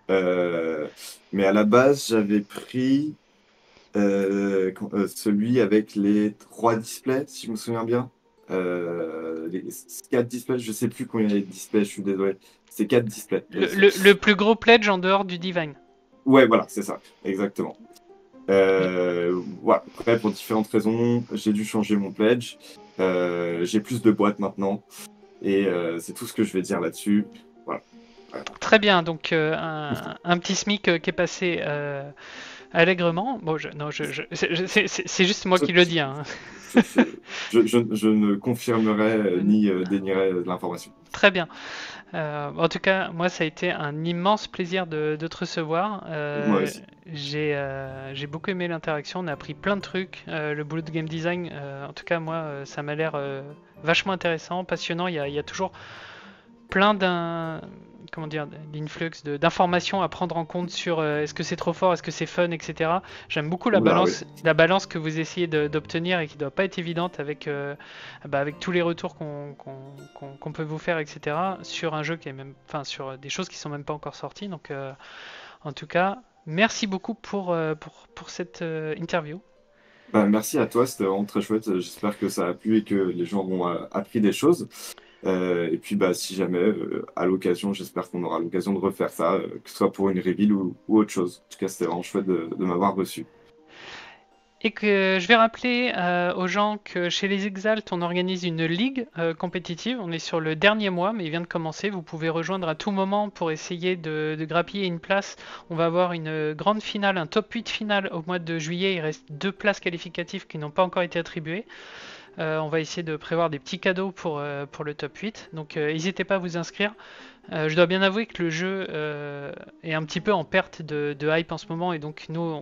mais à la base, j'avais pris celui avec les 3 displays, si je me souviens bien. Les 4 displays, je sais plus combien il y a de displays, je suis désolé. C'est 4 displays. Le plus gros pledge en dehors du Divine. Ouais, voilà, c'est ça, exactement. Voilà. Après, pour différentes raisons, j'ai dû changer mon pledge. J'ai plus de boîtes maintenant. Et c'est tout ce que je vais dire là-dessus. Voilà. Très bien, donc un petit SMIC qui est passé allègrement. Bon, non, c'est juste moi qui le dis, hein. Je ne confirmerai ni dénierai l'information. Très bien. En tout cas, moi, ça a été un immense plaisir de te recevoir. Moi aussi. J'ai beaucoup aimé l'interaction, on a appris plein de trucs. Le boulot de game design, en tout cas, moi, ça m'a l'air vachement intéressant, passionnant. Il y a toujours plein comment dire, d'influx, d'informations à prendre en compte sur est-ce que c'est trop fort, est-ce que c'est fun, etc. J'aime beaucoup Oula, oui. la balance que vous essayez d'obtenir et qui doit pas être évidente avec tous les retours qu'on peut vous faire, etc. Sur un jeu qui est même, enfin sur des choses qui sont même pas encore sorties. Donc, en tout cas, merci beaucoup pour cette interview. Bah, merci à toi, c'était vraiment très chouette. J'espère que ça a plu et que les gens ont appris des choses. Et puis, bah, si jamais, à l'occasion, j'espère qu'on aura l'occasion de refaire ça, que ce soit pour une reveal ou autre chose. En tout cas, c'était vraiment chouette de m'avoir reçu. Et que je vais rappeler aux gens que chez les Exaltes, on organise une ligue compétitive. On est sur le dernier mois, mais il vient de commencer. Vous pouvez rejoindre à tout moment pour essayer de grappiller une place. On va avoir une grande finale, un top 8 finale au mois de juillet. Il reste 2 places qualificatives qui n'ont pas encore été attribuées. On va essayer de prévoir des petits cadeaux pour le top 8. Donc n'hésitez pas à vous inscrire. Je dois bien avouer que le jeu est un petit peu en perte de hype en ce moment et donc nous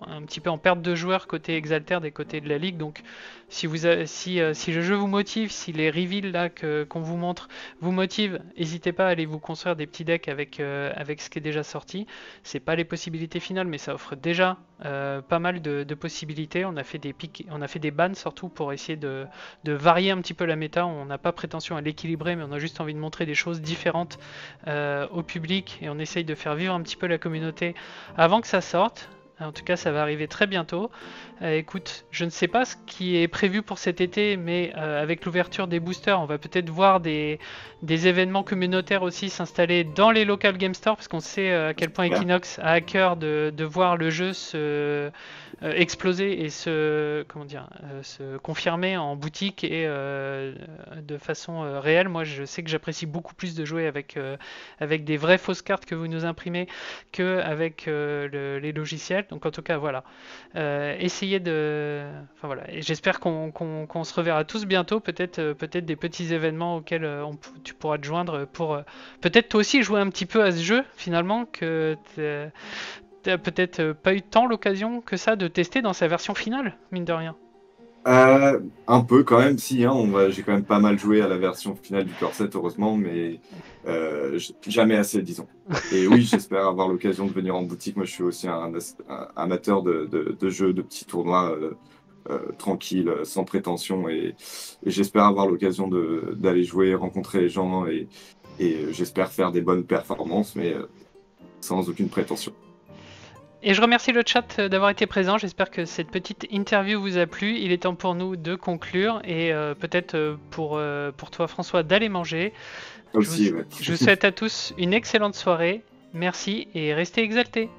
un petit peu en perte de joueurs côté Exalter des côtés de la ligue. Donc si le jeu vous motive, si les reveals là qu'on vous montre vous motivent, n'hésitez pas à aller vous construire des petits decks avec ce qui est déjà sorti. C'est pas les possibilités finales, mais ça offre déjà pas mal de possibilités. On a fait des pics, on a fait des bans surtout pour essayer de varier un petit peu la méta. On n'a pas prétention à l'équilibrer, mais on a juste envie de montrer des choses différentes au public et on essaye de faire vivre un petit peu la communauté avant que ça sorte. En tout cas, ça va arriver très bientôt. Écoute, je ne sais pas ce qui est prévu pour cet été, mais avec l'ouverture des boosters, on va peut-être voir des événements communautaires aussi s'installer dans les local game stores, parce qu'on sait à quel point Super. Equinox a à cœur de voir le jeu exploser et se confirmer en boutique et de façon réelle. Moi, je sais que j'apprécie beaucoup plus de jouer avec des vraies fausses cartes que vous nous imprimez qu'avec les logiciels. Donc en tout cas, voilà. Essayez de... Enfin voilà. Et j'espère qu'on se reverra tous bientôt. Peut-être des petits événements auxquels tu pourras te joindre pour peut-être toi aussi jouer un petit peu à ce jeu finalement que t'as peut-être pas eu tant l'occasion que ça de tester dans sa version finale, mine de rien. Un peu quand même, si, hein, j'ai quand même pas mal joué à la version finale du corset, heureusement, mais jamais assez, disons. Et oui, j'espère avoir l'occasion de venir en boutique. Moi, je suis aussi un amateur de jeux, de petits tournois tranquilles, sans prétention, et j'espère avoir l'occasion d'aller jouer, rencontrer les gens, et j'espère faire des bonnes performances, mais sans aucune prétention. Et je remercie le chat d'avoir été présent. J'espère que cette petite interview vous a plu. Il est temps pour nous de conclure et peut-être pour toi François d'aller manger. Je vous, Aussi, ouais. je vous souhaite à tous une excellente soirée. Merci et restez exaltés.